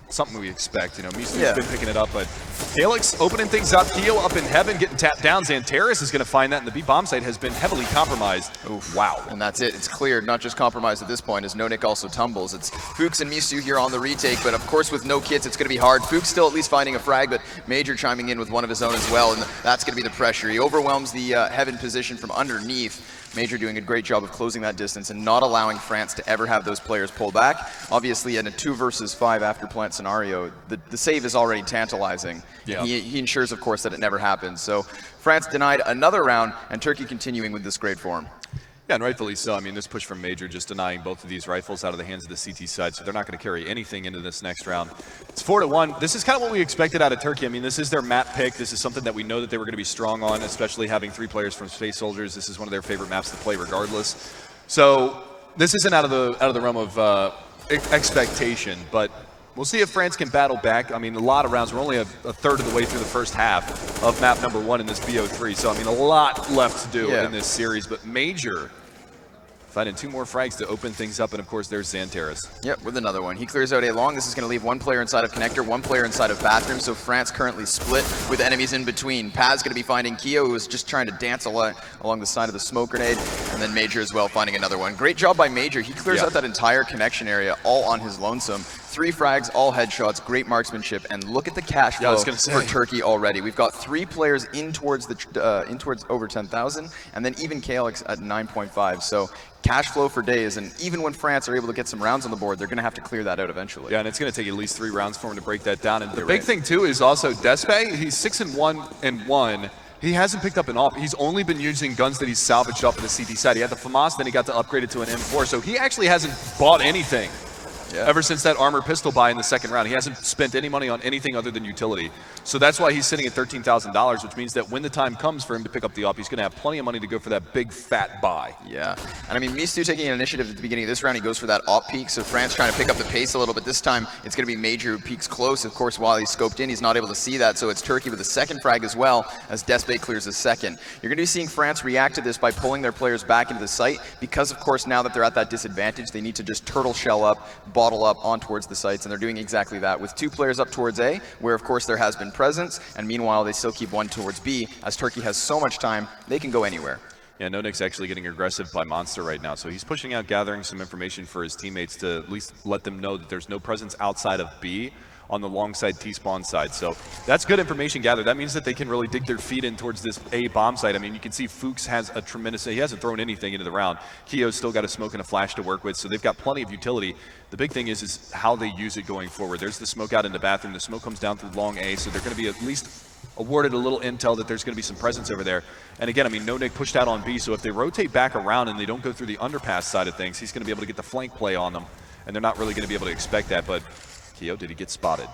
something we expect. You know, Mistu's been picking it up, but Calyx opening things up. Keo up in heaven, getting tapped down. Xantares is going to find that, and the B bomb site has been heavily compromised. Oof. Wow. And that's it. It's cleared, not just compromised at this point, as No Nick also tumbles. It's Fuchs and Mistu here on the retake, but of course with no kits, it's going to be hard. Fuchs still at least finding a frag, but Major chiming in with one of his own as well, and that's going to be the pressure. He overwhelms the heaven position from underneath. Major doing a great job of closing that distance and not allowing France to ever have those players pull back. Obviously, in a 2 versus 5 after plant scenario, the save is already tantalizing. Yeah. He ensures, of course, that it never happens. So France denied another round, and Turkey continuing with this great form. Yeah, and rightfully so. I mean, this push from Major just denying both of these rifles out of the hands of the CT side, so they're not going to carry anything into this next round. It's 4-1. This is kind of what we expected out of Turkey. I mean, this is their map pick. This is something that we know that they were going to be strong on, especially having 3 players from Space Soldiers. This is one of their favorite maps to play regardless. So this isn't out of the realm of expectation, but we'll see if France can battle back. I mean, a lot of rounds. We're only a third of the way through the first half of map number 1 in this BO3. So, I mean, a lot left to do in this series. But Major finding 2 more frags to open things up. And, of course, there's Xantares. Yep, with another one. He clears out A long. This is going to leave 1 player inside of Connector, 1 player inside of Bathroom. So France currently split with enemies in between. Paz going to be finding Keo, who is just trying to dance along the side of the smoke grenade. And then Major as well finding another one. Great job by Major. He clears out that entire connection area all on his lonesome. 3 frags, all headshots, great marksmanship, and look at the cash flow for Turkey already. We've got 3 players in towards over 10,000, and then even Calyx at 9.5. So cash flow for days, and even when France are able to get some rounds on the board, they're going to have to clear that out eventually. Yeah, and it's going to take at least 3 rounds for him to break that down. And the big thing too is also Despe. He's 6-1-1. He hasn't picked up an AWP. He's only been using guns that he's salvaged off of the CT side. He had the FAMAS, then he got to upgrade it to an M4. So he actually hasn't bought anything. Ever since that armor pistol buy in the second round. He hasn't spent any money on anything other than utility. So that's why he's sitting at $13,000, which means that when the time comes for him to pick up the AWP, he's going to have plenty of money to go for that big fat buy. Yeah, and I mean, Mistu taking an initiative at the beginning of this round, he goes for that AWP peak, so France trying to pick up the pace a little bit. This time, it's going to be Major who peeks close. Of course, while he's scoped in, he's not able to see that, so it's Turkey with a second frag as well, as Despe clears his second. You're going to be seeing France react to this by pulling their players back into the site, because of course, now that they're at that disadvantage, they need to just turtle shell up, bottle up on towards the sites, and they're doing exactly that with 2 players up towards A, where of course there has been presence, and meanwhile they still keep 1 towards B. As Turkey has so much time, they can go anywhere. Yeah, No Nick's actually getting aggressive by Monster right now, so he's pushing out, gathering some information for his teammates to at least let them know that there's no presence outside of B on the long side T-spawn side. So that's good information gathered. That means that they can really dig their feet in towards this A bomb site. I mean, you can see Fuchs has a tremendous, he hasn't thrown anything into the round. Keo's still got a smoke and a flash to work with, so they've got plenty of utility. The big thing is how they use it going forward. There's the smoke out in the bathroom. The smoke comes down through long A, so they're going to be at least awarded a little intel that there's going to be some presence over there. And again, I mean, No Nick pushed out on B, so if they rotate back around and they don't go through the underpass side of things, he's going to be able to get the flank play on them, and they're not really going to be able to expect that. But Keo, did he get spotted?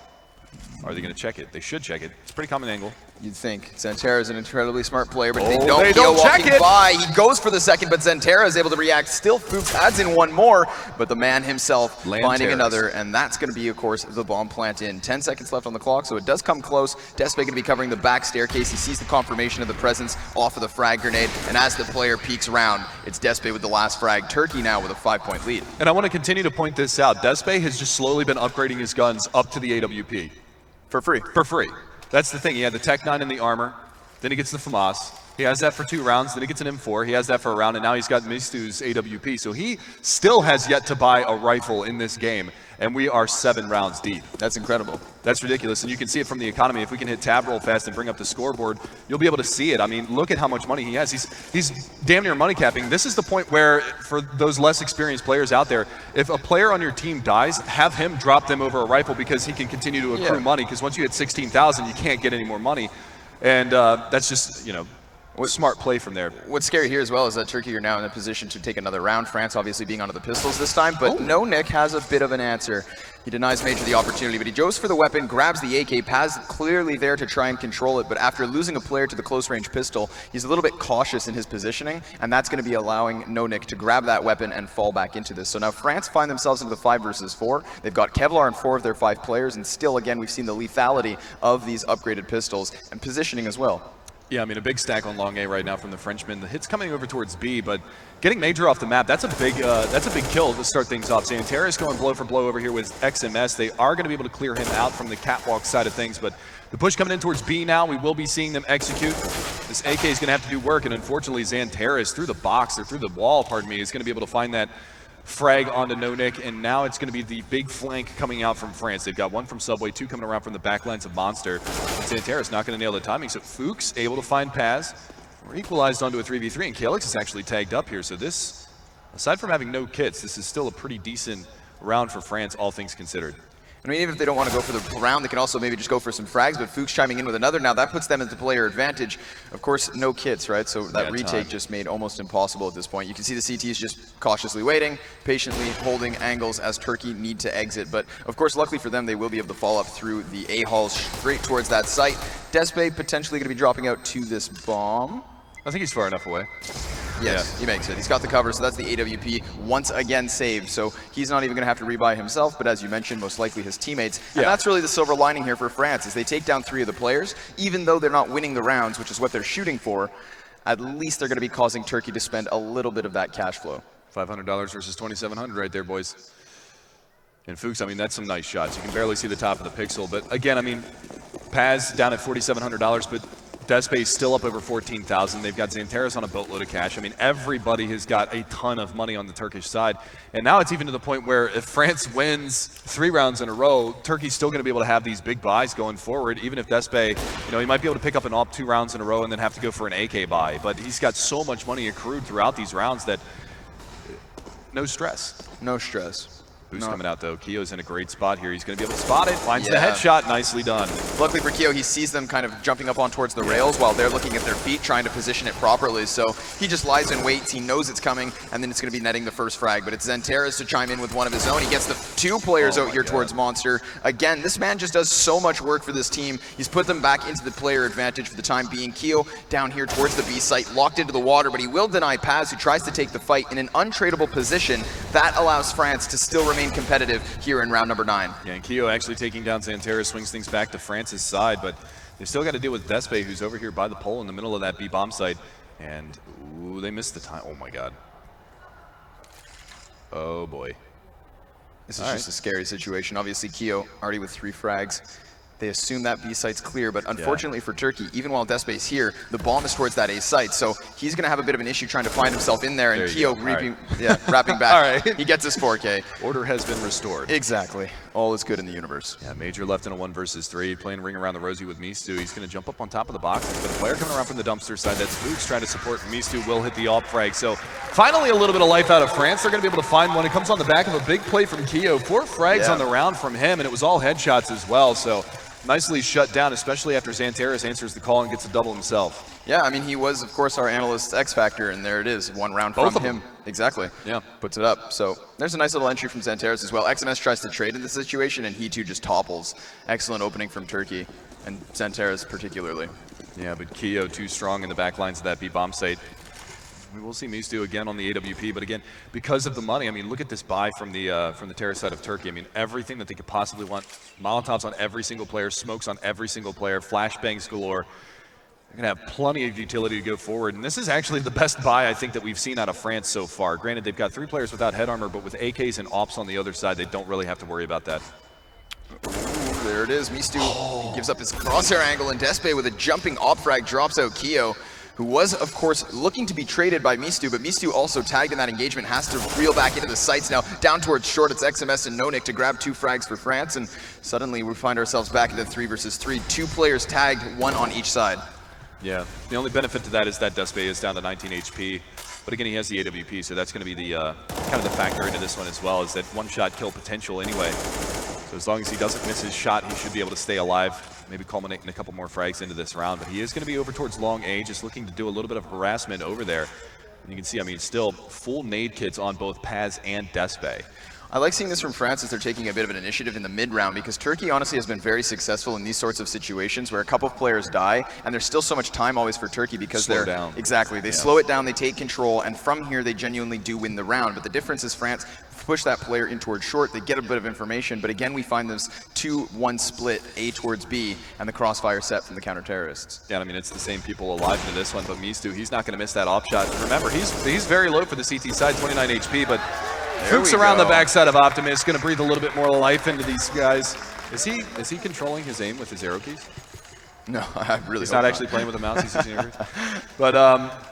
Are they going to check it? They should check it. It's a pretty common angle. You'd think. Xantares is an incredibly smart player, but they don't check it. By. He goes for the second, but Xantares is able to react. Still, Fuchs adds in 1 more, but the man himself finding another, and that's going to be, of course, the bomb plant in. 10 seconds left on the clock, so it does come close. Despe going to be covering the back staircase. He sees the confirmation of the presence off of the frag grenade, and as the player peeks around, it's Despe with the last frag. Turkey now with a 5-point lead. And I want to continue to point this out. Despe has just slowly been upgrading his guns up to the AWP. For free. For free. That's the thing. He had the Tech 9 in the armor, then he gets the FAMAS. He has that for 2 rounds, then he gets an M4. He has that for a round, and now he's got Mistu's AWP. So he still has yet to buy a rifle in this game, and we are 7 rounds deep. That's incredible. That's ridiculous, and you can see it from the economy. If we can hit tab roll fast and bring up the scoreboard, you'll be able to see it. I mean, look at how much money he has. He's damn near money capping. This is the point where, for those less experienced players out there, if a player on your team dies, have him drop them over a rifle because he can continue to accrue money, because once you hit 16,000, you can't get any more money. And that's just, you know, smart play from there. What's scary here as well is that Turkey are now in a position to take another round. France obviously being onto the pistols this time, but No Nick has a bit of an answer. He denies Major the opportunity, but he goes for the weapon, grabs the AK. Paz clearly there to try and control it, but after losing a player to the close-range pistol, he's a little bit cautious in his positioning, and that's going to be allowing No Nick to grab that weapon and fall back into this. So now France find themselves into the 5 versus 4. They've got Kevlar and 4 of their 5 players, and still, again, we've seen the lethality of these upgraded pistols and positioning as well. Yeah, I mean, a big stack on long A right now from the Frenchman. The hit's coming over towards B, but getting Major off the map, that's a big kill to start things off. Xantares going blow for blow over here with XMS. They are going to be able to clear him out from the catwalk side of things, but the push coming in towards B now, we will be seeing them execute. This AK is going to have to do work, and unfortunately, Xantares through the box, or through the wall, pardon me, is going to be able to find that frag onto NoNick, and now it's going to be the big flank coming out from France. They've got one from Subway, two coming around from the back lines of Monster. And Xantares not going to nail the timing, so Fuchs able to find Paz. We're equalized onto a 3v3, and Calyx is actually tagged up here, so this, aside from having no kits, this is still a pretty decent round for France, all things considered. I mean, even if they don't want to go for the round, they can also maybe just go for some frags, but Fuchs chiming in with another. Now that puts them into player advantage. Of course, no kits, right? So that retake just made almost impossible at this point. You can see the CTs just cautiously waiting, patiently holding angles as Turkey need to exit. But of course, luckily for them, they will be able to fall up through the A-hall straight towards that site. Despe potentially going to be dropping out to this bomb. I think he's far enough away. Yes, he makes it. He's got the cover, so that's the AWP once again saved. So he's not even going to have to rebuy himself, but as you mentioned, most likely his teammates. And that's really the silver lining here for France, is they take down 3 of the players, even though they're not winning the rounds, which is what they're shooting for. At least they're going to be causing Turkey to spend a little bit of that cash flow. $500 versus $2,700 right there, boys. And Fuchs, I mean, that's some nice shots. You can barely see the top of the pixel, but again, I mean, Paz down at $4,700, but Despe is still up over 14,000. They've got Xantares on a boatload of cash. I mean, everybody has got a ton of money on the Turkish side. And now it's even to the point where if France wins 3 rounds in a row, Turkey's still going to be able to have these big buys going forward. Even if Despe, you know, he might be able to pick up an AWP 2 rounds in a row and then have to go for an AK buy. But he's got so much money accrued throughout these rounds that no stress. No stress. Who's coming out though? Keo's in a great spot here. He's going to be able to spot it. Finds the headshot. Nicely done. Luckily for Keo, he sees them kind of jumping up on towards the rails while they're looking at their feet, trying to position it properly. So he just lies in wait. He knows it's coming, and then it's going to be netting the first frag. But it's Xantares to chime in with one of his own. He gets the 2 players out here towards Monster. Again, this man just does so much work for this team. He's put them back into the player advantage for the time being. Keo down here towards the B site, locked into the water, but he will deny Paz, who tries to take the fight in an untradeable position. That allows France to still remain competitive here in round number 9. Yeah, and Keo actually taking down Xantares swings things back to France's side, but they've still got to deal with Despe, who's over here by the pole in the middle of that B bomb site. And ooh, they missed the time. Oh my god. Oh boy. This is just a scary situation. Obviously, Keo already with 3 frags. They assume that B site's clear, but unfortunately for Turkey, even while Despe's here, the bomb is towards that A site, so he's going to have a bit of an issue trying to find himself in there, and Keo wrapping back. All right. He gets his 4K. Order has been restored. Exactly. All is good in the universe. Yeah, Major left in a 1 versus 3, playing ring around the rosy with Mistu. He's going to jump up on top of the box, but a player coming around from the dumpster side, that's Fuchs trying to support. Mistu will hit the AWP frag. So finally a little bit of life out of France. They're going to be able to find one. It comes on the back of a big play from Keo. 4 frags on the round from him, and it was all headshots as well. So nicely shut down, especially after Xantares answers the call and gets a double himself. Yeah, I mean, he was, of course, our analyst's X Factor, and there it is, 1 round from him. Exactly. Yeah. Puts it up. So there's a nice little entry from Xantares as well. XMS tries to trade in the situation, and he too just topples. Excellent opening from Turkey, and Xantares particularly. Yeah, but Keo too strong in the back lines of that B-bomb site. We will see Mistu again on the AWP, but again, because of the money, I mean, look at this buy from the terrorist side of Turkey. I mean, everything that they could possibly want. Molotovs on every single player, smokes on every single player, flashbangs galore. They're going to have plenty of utility to go forward, and this is actually the best buy, I think, that we've seen out of France so far. Granted, they've got 3 players without head armor, but with AKs and AWPs on the other side, they don't really have to worry about that. Ooh, there it is. Mistu gives up his crosshair angle, and Despe with a jumping AWP frag drops out Keo, who was, of course, looking to be traded by Mistu, but Mistu also tagged in that engagement, has to reel back into the sights now. Down towards short, it's XMS and NoNick to grab 2 frags for France, and suddenly we find ourselves back into 3 versus 3. 2 players tagged, 1 on each side. Yeah, the only benefit to that is that Despe is down to 19 HP, but again, he has the AWP, so that's going to be the kind of the factor into this one as well, is that 1-shot kill potential anyway. So as long as he doesn't miss his shot, he should be able to stay alive. Maybe culminating a couple more frags into this round, but he is going to be over towards long A, just looking to do a little bit of harassment over there. And you can see, I mean, still full nade kits on both Paz and Despe. I like seeing this from France as they're taking a bit of an initiative in the mid-round, because Turkey honestly has been very successful in these sorts of situations where a couple of players die, and there's still so much time always for Turkey because Slow they're down. Exactly, they slow it down, they take control, and from here they genuinely do win the round. But the difference is France push that player in towards short, they get a bit of information, but again we find this 2-1 split, A towards B, and the crossfire set from the counter-terrorists. Yeah, I mean, it's the same people alive into this one, but Mistu, he's not going to miss that op shot. Remember, he's very low for the CT side, 29 HP, but Fuchs around the backside of Optimus, going to breathe a little bit more life into these guys. Is he controlling his aim with his arrow keys? No, I really He's not actually playing with a mouse, he's using arrow keys. But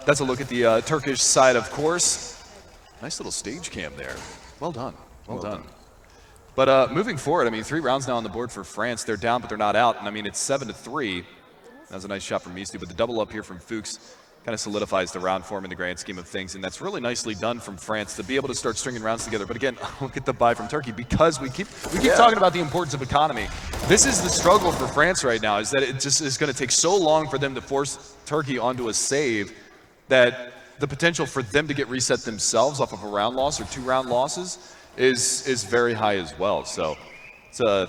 that's a look at the Turkish side, of course. Nice little stage cam there. Well done, well done. But moving forward, I mean, 3 rounds now on the board for France. They're down, but they're not out. And I mean, it's 7-3. That was a nice shot from Mistu, but the double up here from Fuchs kind of solidifies the round form in the grand scheme of things. And that's really nicely done from France to be able to start stringing rounds together. But again, look at the buy from Turkey, because we keep talking about the importance of economy. This is the struggle for France right now, is that it just is going to take so long for them to force Turkey onto a save that the potential for them to get reset themselves off of a round loss or 2 round losses is very high as well. So it's a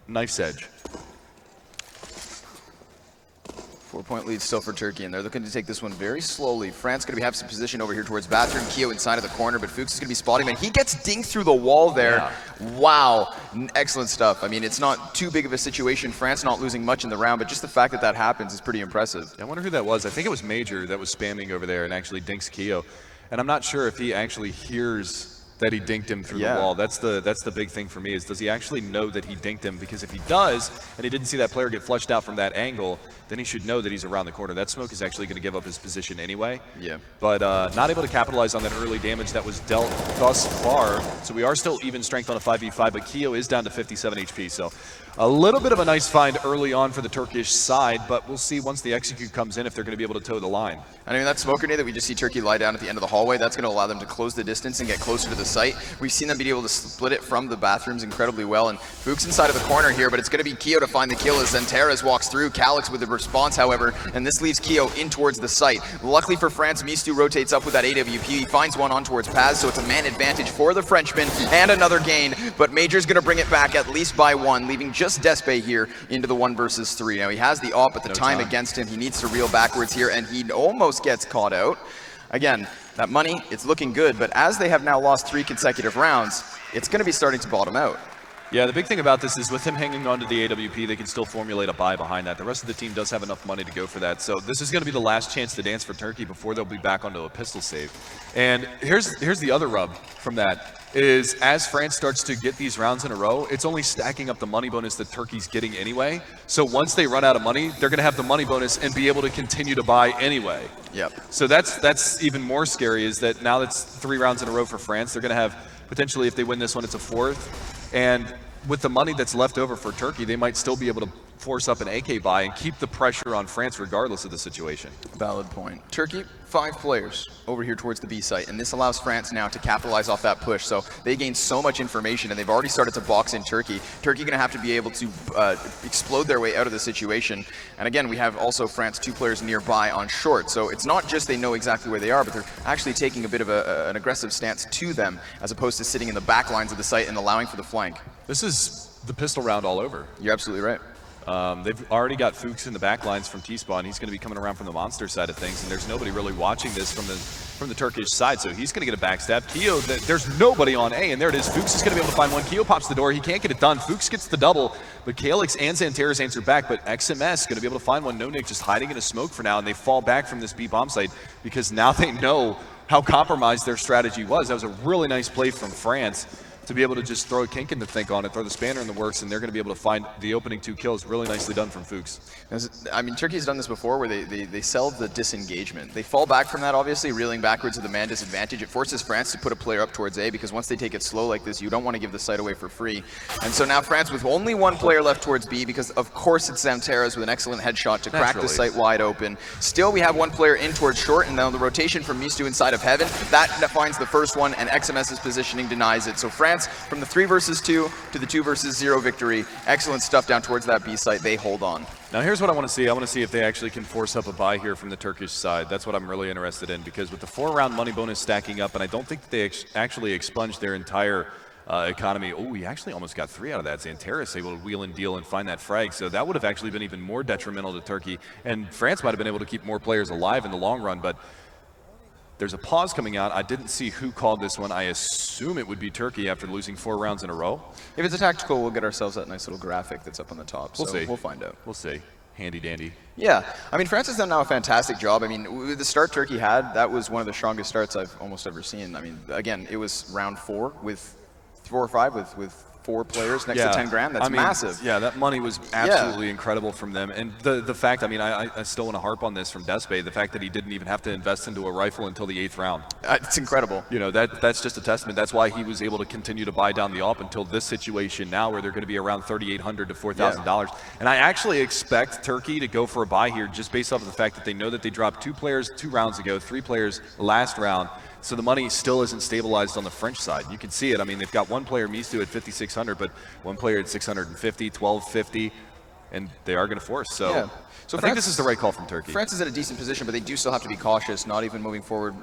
knife's edge. 4-point lead still for Turkey, and they're looking to take this one very slowly. France going to have some position over here towards bathroom. Keo inside of the corner, but Fuchs is going to be spotting him, and he gets dinged through the wall there. Yeah. Wow, excellent stuff. I mean, it's not too big of a situation. France not losing much in the round, but just the fact that that happens is pretty impressive. I wonder who that was. I think it was Major that was spamming over there and actually dinks Keo. And I'm not sure if he actually hears that he dinked him through the wall. That's the big thing for me, is does he actually know that he dinked him? Because if he does, and he didn't see that player get flushed out from that angle, then he should know that he's around the corner. That smoke is actually going to give up his position anyway. Yeah. But not able to capitalize on that early damage that was dealt thus far. So we are still even strength on a 5v5, but Keo is down to 57 HP. So a little bit of a nice find early on for the Turkish side, but we'll see once the execute comes in if they're going to be able to toe the line. I mean, that smoke grenade that we just see Turkey lie down at the end of the hallway, that's going to allow them to close the distance and get closer to the site. We've seen them be able to split it from the bathrooms incredibly well, and Fuchs inside of the corner here, but it's going to be Keo to find the kill as Zenteres walks through. Calyx with the response, however, and this leaves Keo in towards the site. Luckily for France, Mistu rotates up with that AWP. He finds one on towards Paz, so it's a man advantage for the Frenchman, and another gain, but Major's going to bring it back at least by 1, leaving just Despe here into the 1 versus 3. Now he has the AWP, but the time against him, he needs to reel backwards here, and he almost gets caught out. Again, that money, it's looking good, but as they have now lost 3 consecutive rounds, it's going to be starting to bottom out. Yeah, the big thing about this is with him hanging on to the AWP, they can still formulate a buy behind that. The rest of the team does have enough money to go for that. So this is going to be the last chance to dance for Turkey before they'll be back onto a pistol save. And here's the other rub from that, is as France starts to get these rounds in a row, it's only stacking up the money bonus that Turkey's getting anyway. So once they run out of money, they're going to have the money bonus and be able to continue to buy anyway. Yep. So that's even more scary, is that now that's 3 rounds in a row for France. They're going to have, potentially, if they win this one, it's a 4th. And with the money that's left over for Turkey, they might still be able to force up an AK buy and keep the pressure on France regardless of the situation. Valid point. Turkey, 5 players over here towards the B site, and this allows France now to capitalize off that push. So they gain so much information, and they've already started to box in Turkey. Turkey going to have to be able to explode their way out of the situation. And again, we have also France 2 players nearby on short. So it's not just they know exactly where they are, but they're actually taking a bit of an aggressive stance to them, as opposed to sitting in the back lines of the site and allowing for the flank. This is the pistol round all over. You're absolutely right. They've already got Fuchs in the back lines from T-Spawn. He's going to be coming around from the monster side of things, and there's nobody really watching this from the Turkish side, so he's going to get a backstab. Keo, there's nobody on A, and there it is. Fuchs is going to be able to find one. Keo pops the door. He can't get it done. Fuchs gets the double, but Calyx and Zenteres answer back, but XMS is going to be able to find one. No Nick just hiding in a smoke for now, and they fall back from this B bomb site because now they know how compromised their strategy was. That was a really nice play from France to be able to just throw a kink in the think on it, throw the spanner in the works, and they're going to be able to find the opening 2 kills. Really nicely done from Fuchs. I mean, Turkey's done this before where they sell the disengagement. They fall back from that, obviously, reeling backwards with the man disadvantage. It forces France to put a player up towards A, because once they take it slow like this, you don't want to give the site away for free. And so now France with only 1 player left towards B, because of course it's Zenteres with an excellent headshot to crack the site wide open. Still, we have 1 player in towards short, and now the rotation from Mistu inside of Heaven, that finds the first one, and XMS's positioning denies it. So France, from the 3 versus 2 to the 2 versus 0 victory, excellent stuff down towards that B site. They hold on. Now here's what I want to see. I want to see if they actually can force up a buy here from the Turkish side. That's what I'm really interested in, because with the 4-round money bonus stacking up, and I don't think that they actually expunged their entire economy. Oh, he actually almost got 3 out of that. Xanteris able to wheel and deal and find that frag. So that would have actually been even more detrimental to Turkey. And France might have been able to keep more players alive in the long run. But there's a pause coming out. I didn't see who called this one. I assume it would be Turkey after losing 4 rounds in a row. If it's a tactical, we'll get ourselves that nice little graphic that's up on the top. We'll see. We'll find out. We'll see. Handy dandy. Yeah, I mean, France has done now a fantastic job. I mean, with the start Turkey had, that was one of the strongest starts I've almost ever seen. I mean, again, it was round 4 with 4 or 5 with 4 players next to 10 grand. That's massive. Yeah, that money was absolutely incredible from them. And the fact, I mean, I still want to harp on this from Despe, the fact that he didn't even have to invest into a rifle until the 8th round. It's incredible. You know, that's just a testament. That's why he was able to continue to buy down the AWP until this situation now where they're going to be around $3,800 to $4,000. And I actually expect Turkey to go for a buy here just based off of the fact that they know that they dropped 2 players 2 rounds ago, 3 players last round. So the money still isn't stabilized on the French side. You can see it. I mean, they've got one player, Mistu, at 5,600, but one player at 650, 1,250, and they are going to force. So, I think this is the right call from Turkey. France is at a decent position, but they do still have to be cautious, not even moving forward,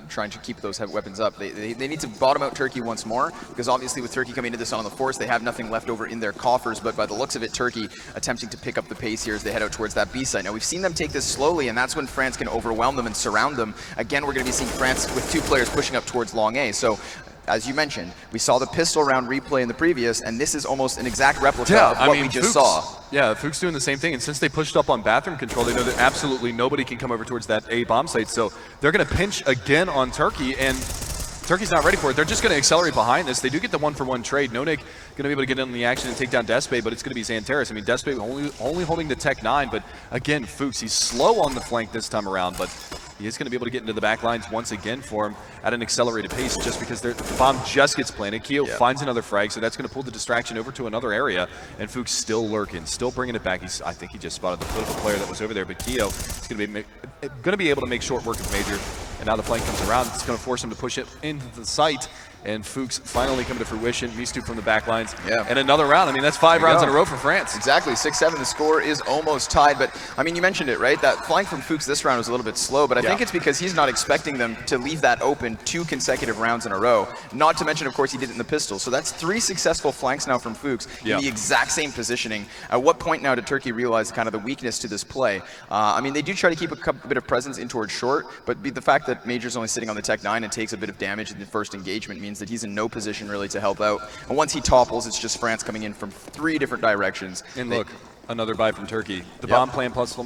trying to keep those heavy weapons up. They need to bottom out Turkey once more, because obviously with Turkey coming into this on the force, they have nothing left over in their coffers, but by the looks of it, Turkey attempting to pick up the pace here as they head out towards that B site. Now, we've seen them take this slowly, and that's when France can overwhelm them and surround them. Again, we're going to be seeing France with 2 players pushing up towards long A. So, as you mentioned, we saw the pistol round replay in the previous, and this is almost an exact replica of what we just saw. Yeah, Fuchs doing the same thing, and since they pushed up on bathroom control, they know that absolutely nobody can come over towards that A bomb site, so they're going to pinch again on Turkey, and Turkey's not ready for it. They're just going to accelerate behind this. They do get the 1-for-1 trade. Nonik going to be able to get in the action and take down Despe, but it's going to be Xanteris. I mean, Despe only holding the Tech 9, but again, Fuchs, he's slow on the flank this time around, but he is going to be able to get into the back lines once again for him at an accelerated pace just because the bomb just gets planted. Keo finds another frag, so that's going to pull the distraction over to another area, and Fuchs still lurking, still bringing it back. I think he just spotted the foot of a player that was over there, but Keo is going to be able to make short work of Major, and now the flank comes around. It's going to force him to push it into the site, and Fuchs finally come to fruition. Mistu from the back lines, and another round. I mean, that's 5 rounds in a row for France. Exactly, 6-7. The score is almost tied, but I mean, you mentioned it, right? That flank from Fuchs this round was a little bit slow, but I think it's because he's not expecting them to leave that open 2 consecutive rounds in a row. Not to mention, of course, he did it in the pistol. So that's 3 successful flanks now from Fuchs in the exact same positioning. At what point now did Turkey realize kind of the weakness to this play? I mean, they do try to keep a bit of presence in towards short, but the fact that Major's only sitting on the Tech 9 and takes a bit of damage in the first engagement means that he's in no position really to help out. And once he topples, it's just France coming in from 3 different directions. And look, another buy from Turkey. The bomb plan plus the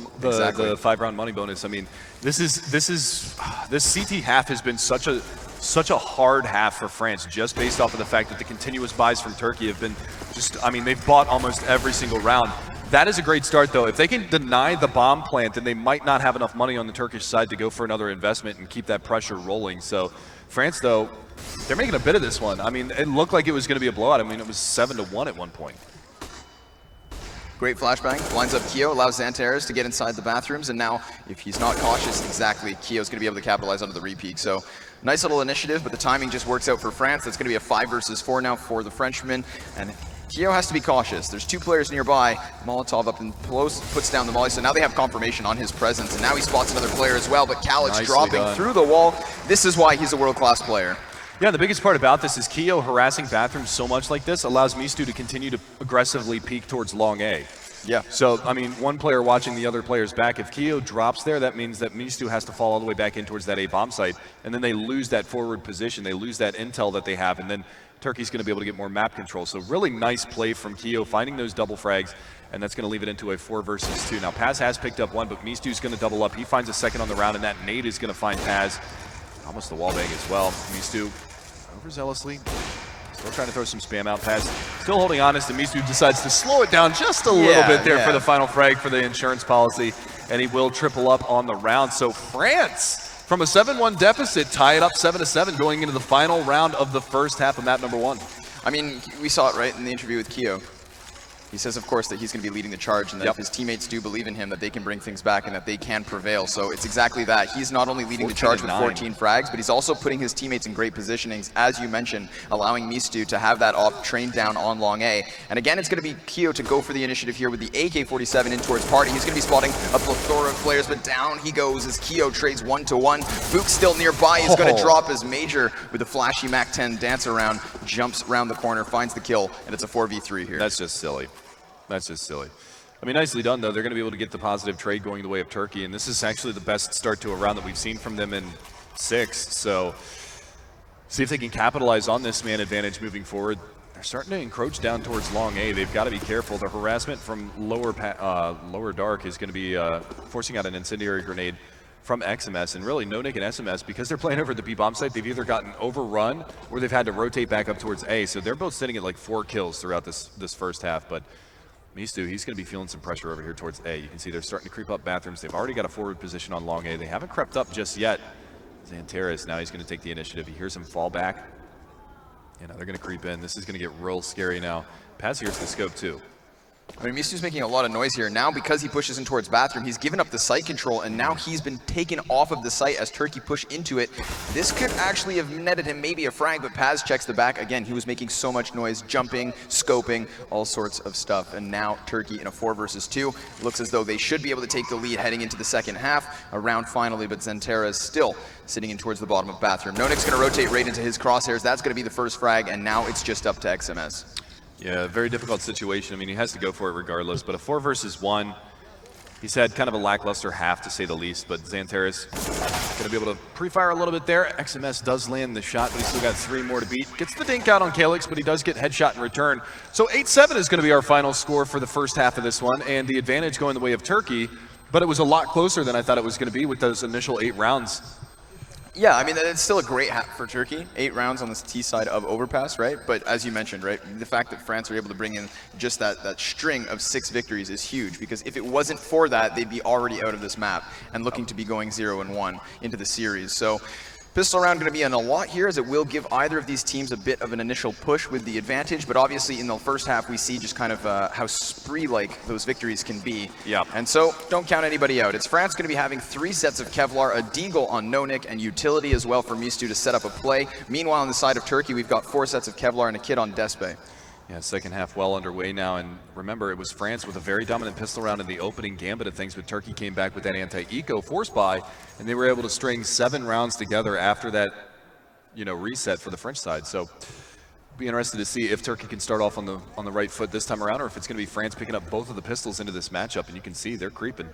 5-round money bonus. I mean, this CT half has been such a hard half for France, just based off of the fact that the continuous buys from Turkey have been I mean, they've bought almost every single round. That is a great start, though. If they can deny the bomb plant, then they might not have enough money on the Turkish side to go for another investment and keep that pressure rolling. So France, though, they're making a bit of this one. I mean, it looked like it was going to be a blowout. I mean, it was 7-1 at one point. Great flashbang, lines up Keo, allows Xanteris to get inside the bathrooms, and now, if he's not cautious, exactly, Keo's going to be able to capitalize onto the repeat. So, nice little initiative, but the timing just works out for France. That's going to be a 5 versus 4 now for the Frenchman, and Keo has to be cautious. There's 2 players nearby. Molotov up and close, puts down the molly, so now they have confirmation on his presence, and now he spots another player as well, but Kalic dropping through the wall. This is why he's a world-class player. Yeah, the biggest part about this is Keo harassing bathrooms so much like this allows Mistu to continue to aggressively peek towards long A. Yeah. So, I mean, one player watching the other player's back. If Keo drops there, that means that Mistu has to fall all the way back in towards that A bomb site, and then they lose that forward position. They lose that intel that they have, and then Turkey's going to be able to get more map control. So really nice play from Keo, finding those double frags, and that's going to leave it into a 4 versus 2. Now, Paz has picked up 1, but Mistu's going to double up. He finds a second on the round, and that nade is going to find Paz. Almost the wallbang as well. Mistu overzealously. Still trying to throw some spam out. Paz still holding honest, and Mistu decides to slow it down just a little bit there for the final frag for the insurance policy, and he will triple up on the round. So France, from a 7-1 deficit, tie it up 7-7 going into the final round of the first half of map number 1. I mean, we saw it right in the interview with Keo. He says, of course, that he's going to be leading the charge and that if his teammates do believe in him, that they can bring things back and that they can prevail. So it's exactly that. He's not only leading the charge with 14 frags, but he's also putting his teammates in great positionings, as you mentioned, allowing Mistu to have that off train down on long A. And again, it's going to be Keo to go for the initiative here with the AK-47 in towards Party. He's going to be spotting a plethora of players, but down he goes as Keo trades 1-to-1. Fook still nearby. He's going to drop as Major with a flashy MAC-10 dance around, jumps around the corner, finds the kill, and it's a 4v3 here. That's just silly. That's just silly. I mean, nicely done, though. They're going to be able to get the positive trade going the way of Turkey, and this is actually the best start to a round that we've seen from them in 6. So see if they can capitalize on this man advantage moving forward. They're starting to encroach down towards long A. They've got to be careful. The harassment from lower dark is going to be forcing out an incendiary grenade from XMS, and really NoNick and SMS, because they're playing over at the B bomb site, they've either gotten overrun or they've had to rotate back up towards A. So they're both sitting at like 4 kills throughout this first half. But Mistu, he's going to be feeling some pressure over here towards A. You can see they're starting to creep up bathrooms. They've already got a forward position on long A. They haven't crept up just yet. Xanteris, now he's going to take the initiative. He hears him fall back. You know, they're going to creep in. This is going to get real scary now. Paz here's the scope too. I mean, Mistu's making a lot of noise here. Now, because he pushes in towards bathroom, he's given up the site control, and now he's been taken off of the site as Turkey push into it. This could actually have netted him maybe a frag, but Paz checks the back. Again, he was making so much noise, jumping, scoping, all sorts of stuff. And now Turkey in a 4 versus 2. Looks as though they should be able to take the lead heading into the second half. A round finally, but Xanteris still sitting in towards the bottom of bathroom. NoNick's going to rotate right into his crosshairs. That's going to be the first frag, and now it's just up to XMS. Yeah, very difficult situation. I mean, he has to go for it regardless, but a 4 versus 1, he's had kind of a lackluster half, to say the least, but Xanteris going to be able to pre-fire a little bit there. XMS does land the shot, but he's still got 3 more to beat. Gets the dink out on Calyx, but he does get headshot in return. So 8-7 is going to be our final score for the first half of this one, and the advantage going the way of Turkey, but it was a lot closer than I thought it was going to be with those initial 8 rounds. Yeah, I mean, it's still a great hat for Turkey. 8 rounds on the T side of Overpass, right? But as you mentioned, right, the fact that France were able to bring in just that string of 6 victories is huge, because if it wasn't for that, they'd be already out of this map and looking to be going 0-1 into the series. So pistol round going to be in a lot here, as it will give either of these teams a bit of an initial push with the advantage, but obviously in the first half we see just kind of how spree-like those victories can be. Yeah. And so don't count anybody out. It's France going to be having 3 sets of Kevlar, a Deagle on NoNick, and utility as well for Mistu to set up a play. Meanwhile, on the side of Turkey, we've got 4 sets of Kevlar and a kit on Despe. Yeah, second half well underway now, and remember, it was France with a very dominant pistol round in the opening gambit of things, but Turkey came back with that anti-eco force buy, and they were able to string 7 rounds together after that, you know, reset for the French side. So be interested to see if Turkey can start off on the right foot this time around, or if it's going to be France picking up both of the pistols into this matchup. And you can see they're creeping.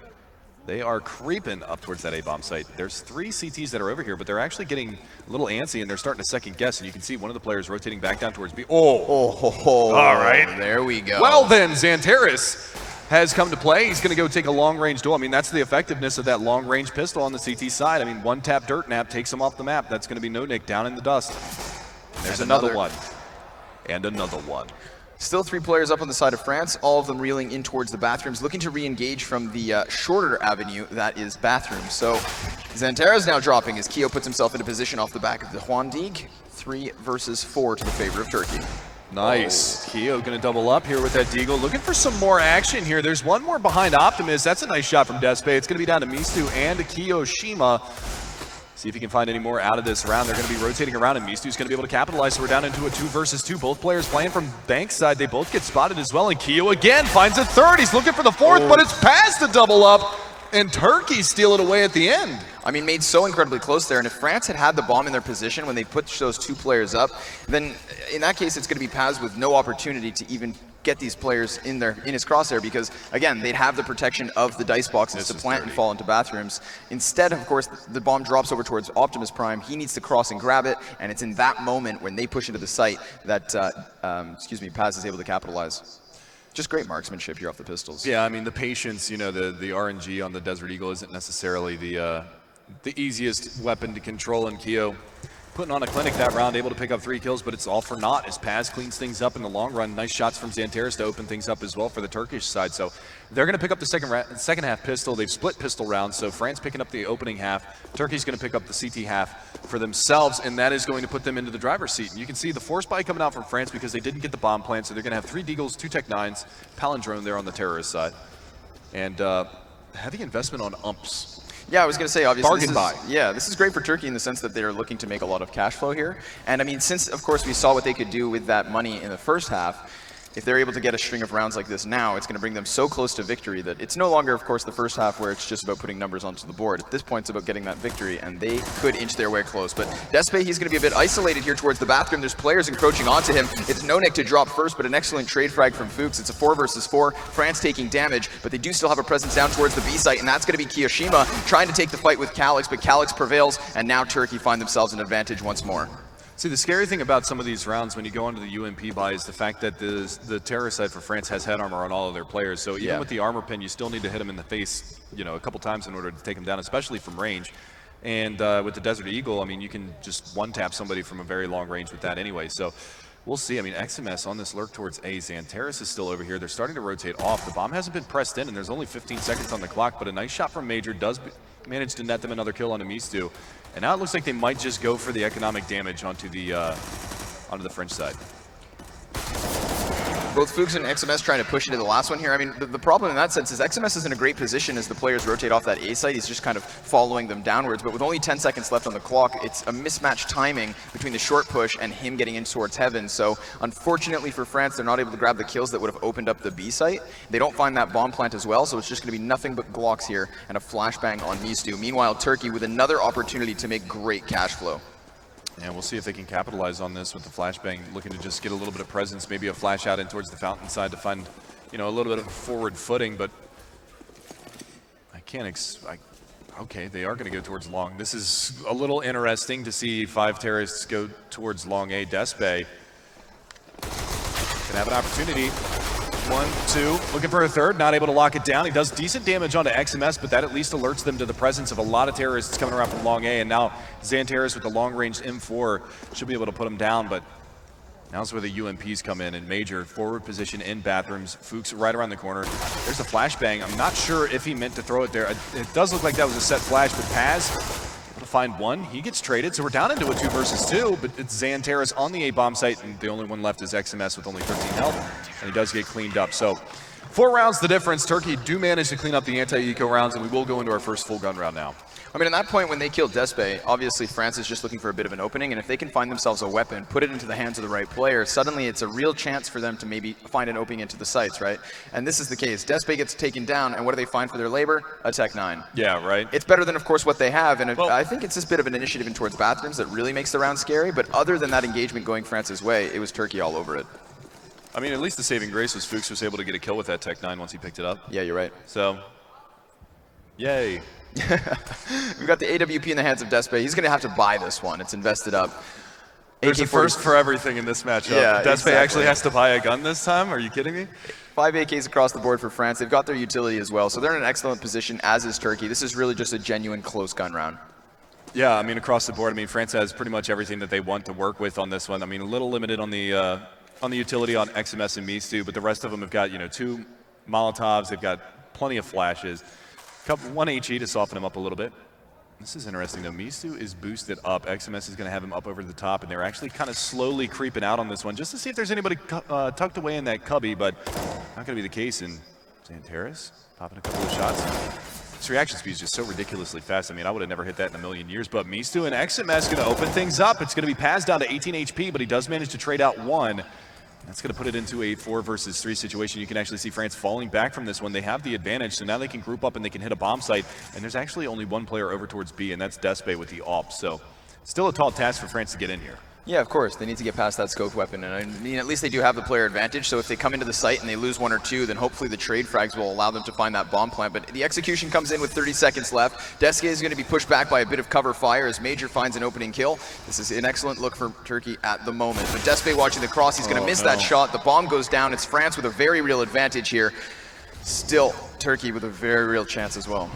They are creeping up towards that A-bomb site. There's 3 CTs that are over here, but they're actually getting a little antsy, and they're starting to second guess, and you can see one of the players rotating back down towards B. All right. There we go. Well then, Xanteris has come to play. He's going to go take a long-range duel. I mean, that's the effectiveness of that long-range pistol on the CT side. I mean, one tap dirt nap takes him off the map. That's going to be NoNick down in the dust. There's another one. And another one. Still 3 players up on the side of France, all of them reeling in towards the bathrooms, looking to re-engage from the shorter avenue that is bathrooms. So Xanteris now dropping as Keo puts himself into position off the back of the Juan Deeg. 3 versus 4 to the favor of Turkey. Nice. Keo going to double up here with that Deagle. Looking for some more action here. There's one more behind Optimus. That's a nice shot from Despe. It's going to be down to Mistu and Kiyoshima. See if he can find any more out of this round. They're going to be rotating around, and Mistu's going to be able to capitalize. So we're down into a 2 versus 2. Both players playing from Banks side. They both get spotted as well, and Keo again finds a 3rd. He's looking for the 4th, but it's past the double up, and Turkey steal it away at the end. I mean, made so incredibly close there, and if France had the bomb in their position when they put those 2 players up, then in that case it's going to be Paz with no opportunity to even get these players in his crosshair, because again, they'd have the protection of the dice boxes to plant and fall into bathrooms. Instead, of course, the bomb drops over towards Optimus Prime. He needs to cross and grab it, and it's in that moment when they push into the site that Paz is able to capitalize. Just great marksmanship here off the pistols. Yeah, I mean, the patience, you know, the RNG on the Desert Eagle isn't necessarily the easiest weapon to control, and Keo putting on a clinic that round, able to pick up 3 kills, but it's all for naught as Paz cleans things up in the long run. Nice shots from Xanteris to open things up as well for the Turkish side. So they're going to pick up the second half pistol. They've split pistol rounds, so France picking up the opening half. Turkey's going to pick up the CT half for themselves, and that is going to put them into the driver's seat. And you can see the force buy coming out from France because they didn't get the bomb plant, so they're going to have 3 Deagles, 2 Tech 9s, Palindrome there on the terrorist side. And heavy investment on umps. Yeah, I was going to say, obviously, bargain buy. Yeah, this is great for Turkey in the sense that they're looking to make a lot of cash flow here. And I mean, since, of course, we saw what they could do with that money in the first half, if they're able to get a string of rounds like this now, it's going to bring them so close to victory that it's no longer, of course, the first half where it's just about putting numbers onto the board. At this point, it's about getting that victory, and they could inch their way close. But Despe, he's going to be a bit isolated here towards the bathroom. There's players encroaching onto him. It's no Nick to drop first, but an excellent trade frag from Fuchs. It's a 4 versus 4. France taking damage, but they do still have a presence down towards the B site, and that's going to be Kiyoshima trying to take the fight with Calix, but Calix prevails, and now Turkey find themselves an advantage once more. See, the scary thing about some of these rounds when you go onto the UMP buy is the fact that the terror side for France has head armor on all of their players. So even with the armor pin, you still need to hit them in the face, you know, a couple times in order to take them down, especially from range. And with the Desert Eagle, I mean, you can just one-tap somebody from a very long range with that anyway. So we'll see. I mean, XMS on this lurk towards A. Xanteris is still over here. They're starting to rotate off. The bomb hasn't been pressed in, and there's only 15 seconds on the clock, but a nice shot from Major does manage to net them another kill on Amistu. And now it looks like they might just go for the economic damage onto the French side. Both Fuchs and XMS trying to push into the last one here. I mean, the problem in that sense is XMS is in a great position as the players rotate off that A site. He's just kind of following them downwards. But with only 10 seconds left on the clock, it's a mismatched timing between the short push and him getting in towards heaven. So unfortunately for France, they're not able to grab the kills that would have opened up the B site. They don't find that bomb plant as well, so it's just going to be nothing but Glocks here and a flashbang on Mistu. Meanwhile, Turkey with another opportunity to make great cash flow. And we'll see if they can capitalize on this with the flashbang, looking to just get a little bit of presence, maybe a flash out in towards the fountain side to find, you know, a little bit of forward footing, but I can't okay, they are going to go towards long. This is a little interesting to see 5 terrorists go towards long A. Despe can have an opportunity. 1, 2, looking for a third, not able to lock it down. He does decent damage onto XMS, but that at least alerts them to the presence of a lot of terrorists coming around from long A, and now Xanteris with the long-range M4 should be able to put him down, but now's where the UMPs come in Major forward position in bathrooms. Fuchs right around the corner. There's a flashbang. I'm not sure if he meant to throw it there. It does look like that was a set flash, but Paz able to find one. He gets traded, so we're down into a 2 versus 2, but it's Xanteris on the A bomb site, and the only one left is XMS with only 13 health, and he does get cleaned up. So 4 rounds the difference. Turkey do manage to clean up the anti-eco rounds, and we will go into our first full gun round now. I mean, at that point when they killed Despe, obviously France is just looking for a bit of an opening, and if they can find themselves a weapon, put it into the hands of the right player, suddenly it's a real chance for them to maybe find an opening into the sites, right? And this is the case. Despe gets taken down, and what do they find for their labor? A Tech 9. Yeah, right. It's better than, of course, what they have, and I think it's this bit of an initiative in towards bathrooms that really makes the round scary, but other than that engagement going France's way, it was Turkey all over it. I mean, at least the saving grace was Fuchs was able to get a kill with that Tech 9 once he picked it up. Yeah, you're right. So, yay. We've got the AWP in the hands of Despe. He's going to have to buy this one. It's invested up. There's a first for everything in this matchup. Yeah, Despe actually has to buy a gun this time? Are you kidding me? 5 AKs across the board for France. They've got their utility as well, so they're in an excellent position, as is Turkey. This is really just a genuine close gun round. Yeah, I mean, across the board, I mean, France has pretty much everything that they want to work with on this one. I mean, a little limited on the utility on XMS and Mistu, but the rest of them have got, you know, 2 Molotovs. They've got plenty of flashes. 1 HE to soften him up a little bit. This is interesting though. Mistu is boosted up. XMS is going to have him up over the top, and they're actually kind of slowly creeping out on this one just to see if there's anybody tucked away in that cubby, but not going to be the case. And Xanteris popping a couple of shots. This reaction speed is just so ridiculously fast. I mean, I would have never hit that in a million years, but Mistu and XMS going to open things up. It's going to be Paz down to 18 HP, but he does manage to trade out 1. That's going to put it into a 4 versus 3 situation. You can actually see France falling back from this one. They have the advantage, so now they can group up and they can hit a bomb site. And there's actually only 1 player over towards B, and that's Despe with the AWP. So still a tall task for France to get in here. Yeah, of course. They need to get past that scoped weapon. And I mean, at least they do have the player advantage. So if they come into the site and they lose 1 or 2, then hopefully the trade frags will allow them to find that bomb plant. But the execution comes in with 30 seconds left. Despe is going to be pushed back by a bit of cover fire as Major finds an opening kill. This is an excellent look for Turkey at the moment. But Despe watching the cross, he's going to miss that shot. The bomb goes down. It's France with a very real advantage here. Still, Turkey with a very real chance as well.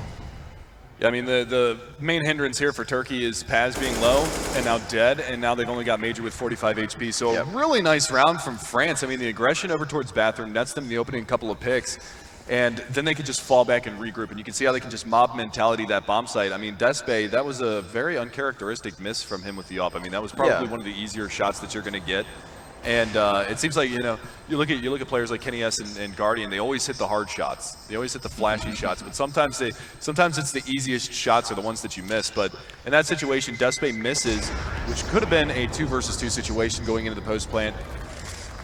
Yeah, I mean, the main hindrance here for Turkey is Paz being low and now dead, and now they've only got Major with 45 HP. So a really nice round from France. I mean, the aggression over towards Bathroom nets them in the opening couple of picks, and then they could just fall back and regroup. And you can see how they can just mob mentality that bomb site. I mean, Despe, that was a very uncharacteristic miss from him with the op. I mean, that was probably one of the easier shots that you're going to get. And it seems like, you know, you look at players like Kenny S and Guardian, they always hit the hard shots. They always hit the flashy shots, but sometimes it's the easiest shots are the ones that you miss. But in that situation, Despe misses, which could have been a 2 versus 2 situation going into the post plant.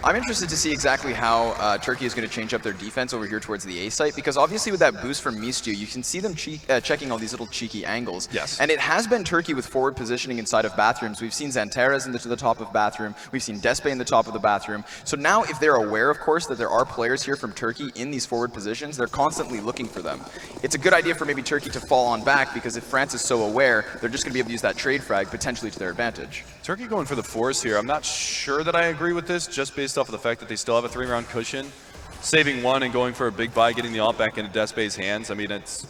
I'm interested to see exactly how Turkey is going to change up their defense over here towards the A site, because obviously with that boost from Mistyu, you can see them checking all these little cheeky angles. Yes. And it has been Turkey with forward positioning inside of bathrooms. We've seen Zanteras to the top of bathroom. We've seen Despe in the top of the bathroom. So now if they're aware, of course, that there are players here from Turkey in these forward positions, they're constantly looking for them. It's a good idea for maybe Turkey to fall on back, because if France is so aware, they're just going to be able to use that trade frag potentially to their advantage. Turkey going for the force here. I'm not sure that I agree with this, just based off of the fact that they still have a 3-round cushion. Saving one and going for a big buy, getting the ult back into Despe's hands. I mean, it's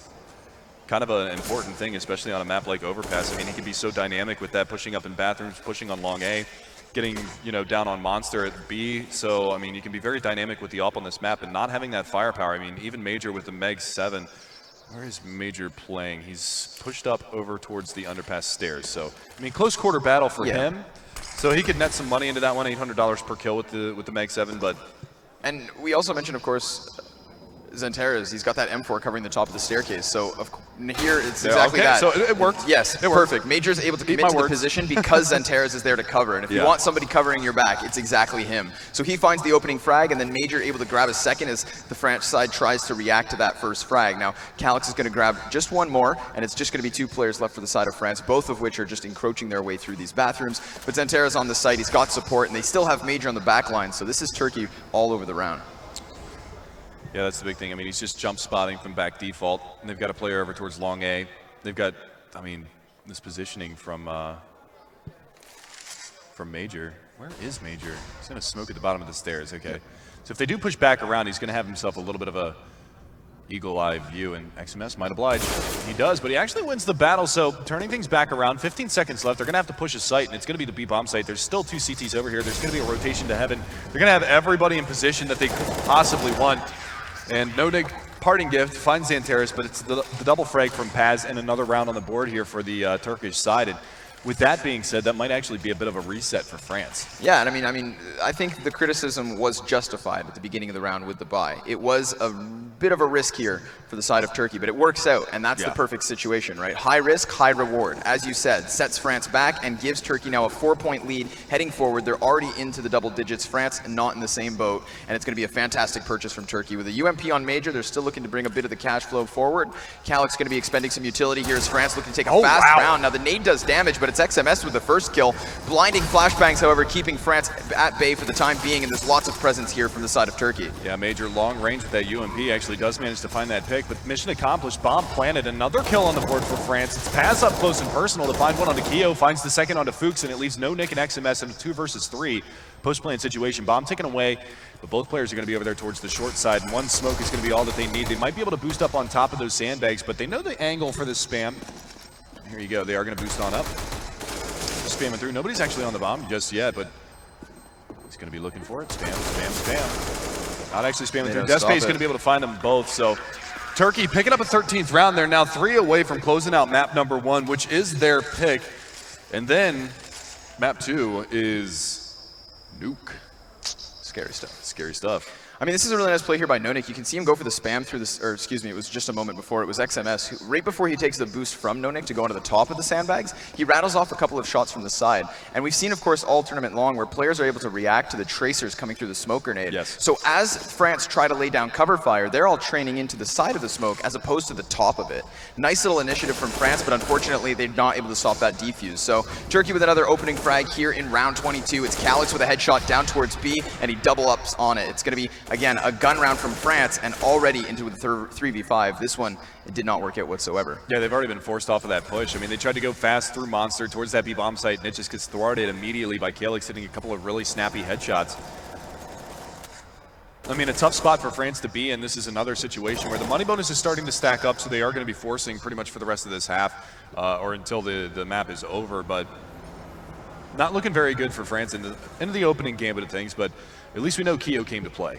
kind of an important thing, especially on a map like Overpass. I mean, he can be so dynamic with that, pushing up in bathrooms, pushing on long A, getting, you know, down on Monster at B. So, I mean, you can be very dynamic with the ult on this map, and not having that firepower. I mean, even Major with the Meg 7. Where is Major playing? He's pushed up over towards the underpass stairs. So, I mean, close quarter battle for him. So he could net some money into that one, $800 per kill with the Meg 7, but... And we also mentioned, of course, Zanteras. He's got that M4 covering the top of the staircase. So here it's exactly that. So it worked. Yes, perfect. Major's able to commit to the position because Zanteras is there to cover. And if you want somebody covering your back, it's exactly him. So he finds the opening frag, and then Major able to grab a second as the French side tries to react to that first frag. Now, Calyx is going to grab just one more, and it's just going to be 2 players left for the side of France, both of which are just encroaching their way through these bathrooms. But Zanteras on the site, he's got support, and they still have Major on the back line. So this is Turkey all over the round. Yeah, that's the big thing. I mean, he's just jump spotting from back default, and they've got a player over towards long A. They've got, I mean, this positioning from Major. Where is Major? He's going to smoke at the bottom of the stairs. Okay. So if they do push back around, he's going to have himself a little bit of a eagle-eye view, and XMS might oblige. He does, but he actually wins the battle, so turning things back around. 15 seconds left. They're going to have to push a site, and it's going to be the B-bomb site. There's still 2 CTs over here. There's going to be a rotation to heaven. They're going to have everybody in position that they could possibly want. And Nodig, parting gift, finds Zanteras, but it's the double frag from Paz and another round on the board here for the Turkish side. And with that being said, that might actually be a bit of a reset for France. Yeah, and I think the criticism was justified at the beginning of the round with the bye. It was a bit of a risk here for the side of Turkey, but it works out, and that's the perfect situation, right? High risk, high reward. As you said, sets France back and gives Turkey now a 4-point lead heading forward. They're already into the double digits. France not in the same boat, and it's going to be a fantastic purchase from Turkey. With a UMP on Major, they're still looking to bring a bit of the cash flow forward. Calyx going to be expending some utility here as France looking to take a fast round. Now the nade does damage, but it's XMS with the first kill. Blinding flashbangs, however, keeping France at bay for the time being, and there's lots of presence here from the side of Turkey. Yeah, Major long range with that UMP actually does manage to find that pick, but mission accomplished. Bomb planted. Another kill on the board for France. It's Paz up close and personal to find one onto Keo, finds the second onto Fuchs, and it leaves no Nick and XMS in a 2 versus 3 post-plant situation. Bomb taken away, but both players are going to be over there towards the short side, and one smoke is going to be all that they need. They might be able to boost up on top of those sandbags, but they know the angle for this spam. Here you go. They are going to boost on up. Just spamming through. Nobody's actually on the bomb just yet, but he's going to be looking for it. Spam, spam, spam. Not actually spamming through. Despe's going to be able to find them both, so Turkey picking up a 13th round. They're now 3 away from closing out map number 1, which is their pick. And then map 2 is Nuke. Scary stuff. Scary stuff. I mean, this is a really nice play here by Nonik. You can see him go for the spam through this, or excuse me, it was just a moment before. It was XMS, who, right before he takes the boost from Nonik to go onto the top of the sandbags, he rattles off a couple of shots from the side. And we've seen, of course, all tournament long where players are able to react to the tracers coming through the smoke grenade. Yes. So as France try to lay down cover fire, they're all training into the side of the smoke as opposed to the top of it. Nice little initiative from France, but unfortunately they're not able to stop that defuse. So Turkey with another opening frag here in round 22. It's Calyx with a headshot down towards B, and he double ups on it. It's going to be, again, a gun round from France, and already into the 3v5. This one, it did not work out whatsoever. Yeah, they've already been forced off of that push. I mean, they tried to go fast through Monster towards that B-bomb site, and it just gets thwarted immediately by Calyx hitting a couple of really snappy headshots. I mean, a tough spot for France to be in. This is another situation where the money bonus is starting to stack up, so they are going to be forcing pretty much for the rest of this half or until the map is over. But not looking very good for France in the opening gambit of things, but at least we know Keo came to play.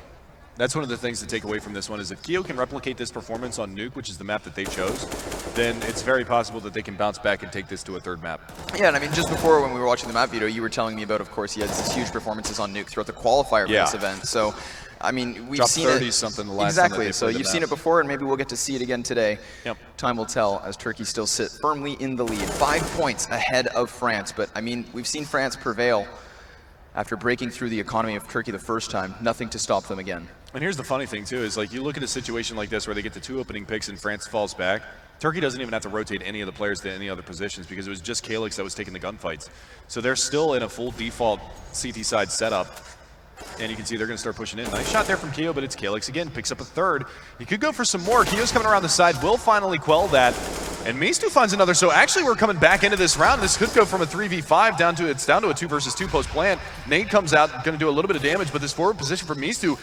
That's one of the things to take away from this one is if Keo can replicate this performance on Nuke, which is the map that they chose, then it's very possible that they can bounce back and take this to a third map. Yeah, and I mean, just before when we were watching the map video, you were telling me about, of course, he has these huge performances on Nuke throughout the qualifier for this event. So, I mean, we've seen 30 it. something the last time that exactly. they So played the you've seen map. it before, and maybe we'll get to see it again today. Yep. Time will tell as Turkey still sit firmly in the lead, 5 points ahead of France. But I mean, we've seen France prevail after breaking through the economy of Turkey the first time. Nothing to stop them again. And here's the funny thing too, is like you look at a situation like this where they get the 2 opening picks and France falls back. Turkey doesn't even have to rotate any of the players to any other positions because it was just Calyx that was taking the gunfights. So they're still in a full default CT side setup. And you can see they're going to start pushing in. Nice shot there from Keo, but it's Calyx again, picks up a third. He could go for some more. Keo's coming around the side, will finally quell that. And Mistu finds another. So actually we're coming back into this round. This could go from a 3v5 down to a 2 versus 2 post plant. Nate comes out, going to do a little bit of damage, but this forward position for Mistu,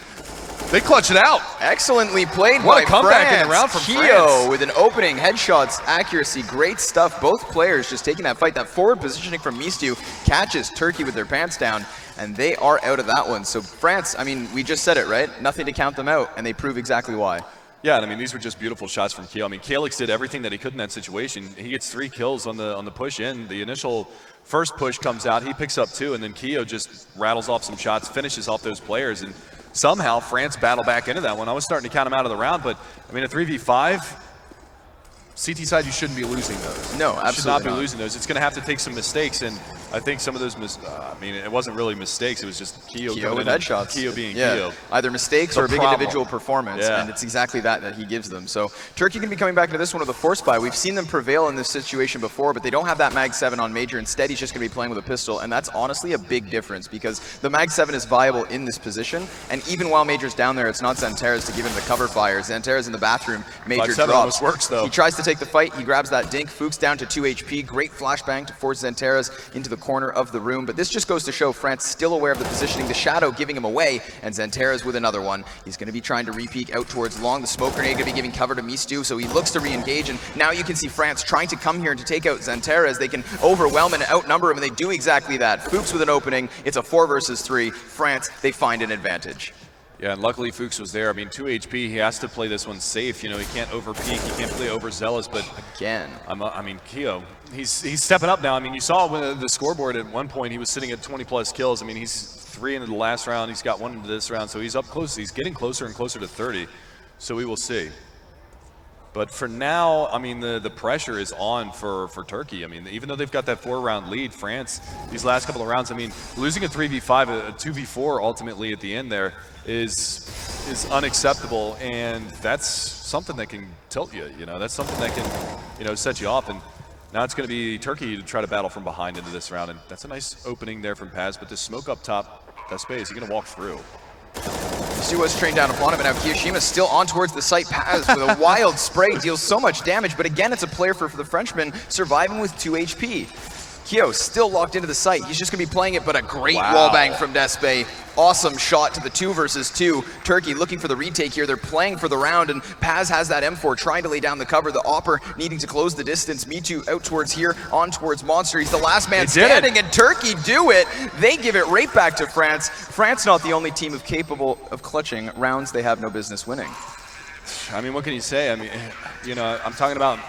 they clutch it out. Excellently played What by a comeback France. in the round from Keo France. with an opening, headshots, accuracy, great stuff. Both players just taking that fight. That forward positioning from Mistu catches Turkey with their pants down, and they are out of that one. So France, I mean, we just said it, right? Nothing to count them out, and they prove exactly why. Yeah, and I mean, these were just beautiful shots from Keo. I mean, Calyx did everything that he could in that situation. He gets 3 kills on the push in. The initial first push comes out, he picks up 2, and then Keo just rattles off some shots, finishes off those players, and somehow France battled back into that one. I was starting to count him out of the round, but I mean, a 3v5, CT side, you shouldn't be losing those. No, You should not absolutely be not. losing those. It's going to have to take some mistakes, and I think some of those, I mean, it wasn't really mistakes. It was just Keo Keo with coming in, headshots. Keo being yeah. Keo. Either mistakes The or a big problem. individual performance, Yeah. and it's exactly that he gives them. So Turkey can be coming back to this one with a force buy. We've seen them prevail in this situation before, but they don't have that Mag 7 on Major. Instead, he's just going to be playing with a pistol, and that's honestly a big difference because the Mag 7 is viable in this position, and even while Major's down there, it's not Xanteras to give him the cover fire. Xanteras in the bathroom, Major 5-7 drops. almost works, though. He tries to take the fight, he grabs that dink, Fuchs down to 2 HP, great flashbang to force Xanteras into the corner of the room, but this just goes to show France still aware of the positioning, the shadow giving him away, and Xanteras with another one. He's going to be trying to re-peek out towards long, the smoke grenade going to be giving cover to Mistu, so he looks to re-engage, and now you can see France trying to come here and to take out Xanteras. They can overwhelm and outnumber him, and they do exactly that. Fuchs with an opening, it's a 4 versus 3. France, they find an advantage. Yeah, and luckily Fuchs was there. I mean, 2 HP, he has to play this one safe. You know, he can't over-peek, he can't play overzealous, but again, I mean, Keo, he's stepping up now. I mean, you saw when the scoreboard at one point, he was sitting at 20-plus kills. I mean, he's 3 into the last round, he's got 1 into this round, so he's up close. He's getting closer and closer to 30, so we will see. But for now, I mean, the pressure is on for Turkey. I mean, even though they've got that 4-round lead, France, these last couple of rounds, I mean, losing a 3v5, a 2v4 ultimately at the end there is unacceptable, and that's something that can tilt you, you know, that's something that can, you know, set you off. And now it's going to be Turkey to try to battle from behind into this round, and that's a nice opening there from Paz, but this smoke up top, that space, he's going to walk through. Stu was trained down upon him, and now Kiyoshima's still on towards the site. Paz with a wild spray, deals so much damage, but again, it's a player for the Frenchman surviving with 2 HP. Kyo still locked into the site. He's just going to be playing it, but a great wallbang from Despe. Awesome shot to the 2 versus 2. Turkey looking for the retake here. They're playing for the round, and Paz has that M4 trying to lay down the cover. The Opper needing to close the distance. Mitu out towards here, on towards Monster. He's the last man standing, and Turkey do it. They give it right back to France. France not the only team capable of clutching rounds they have no business winning. I mean, what can you say? I mean, you know, I'm talking about...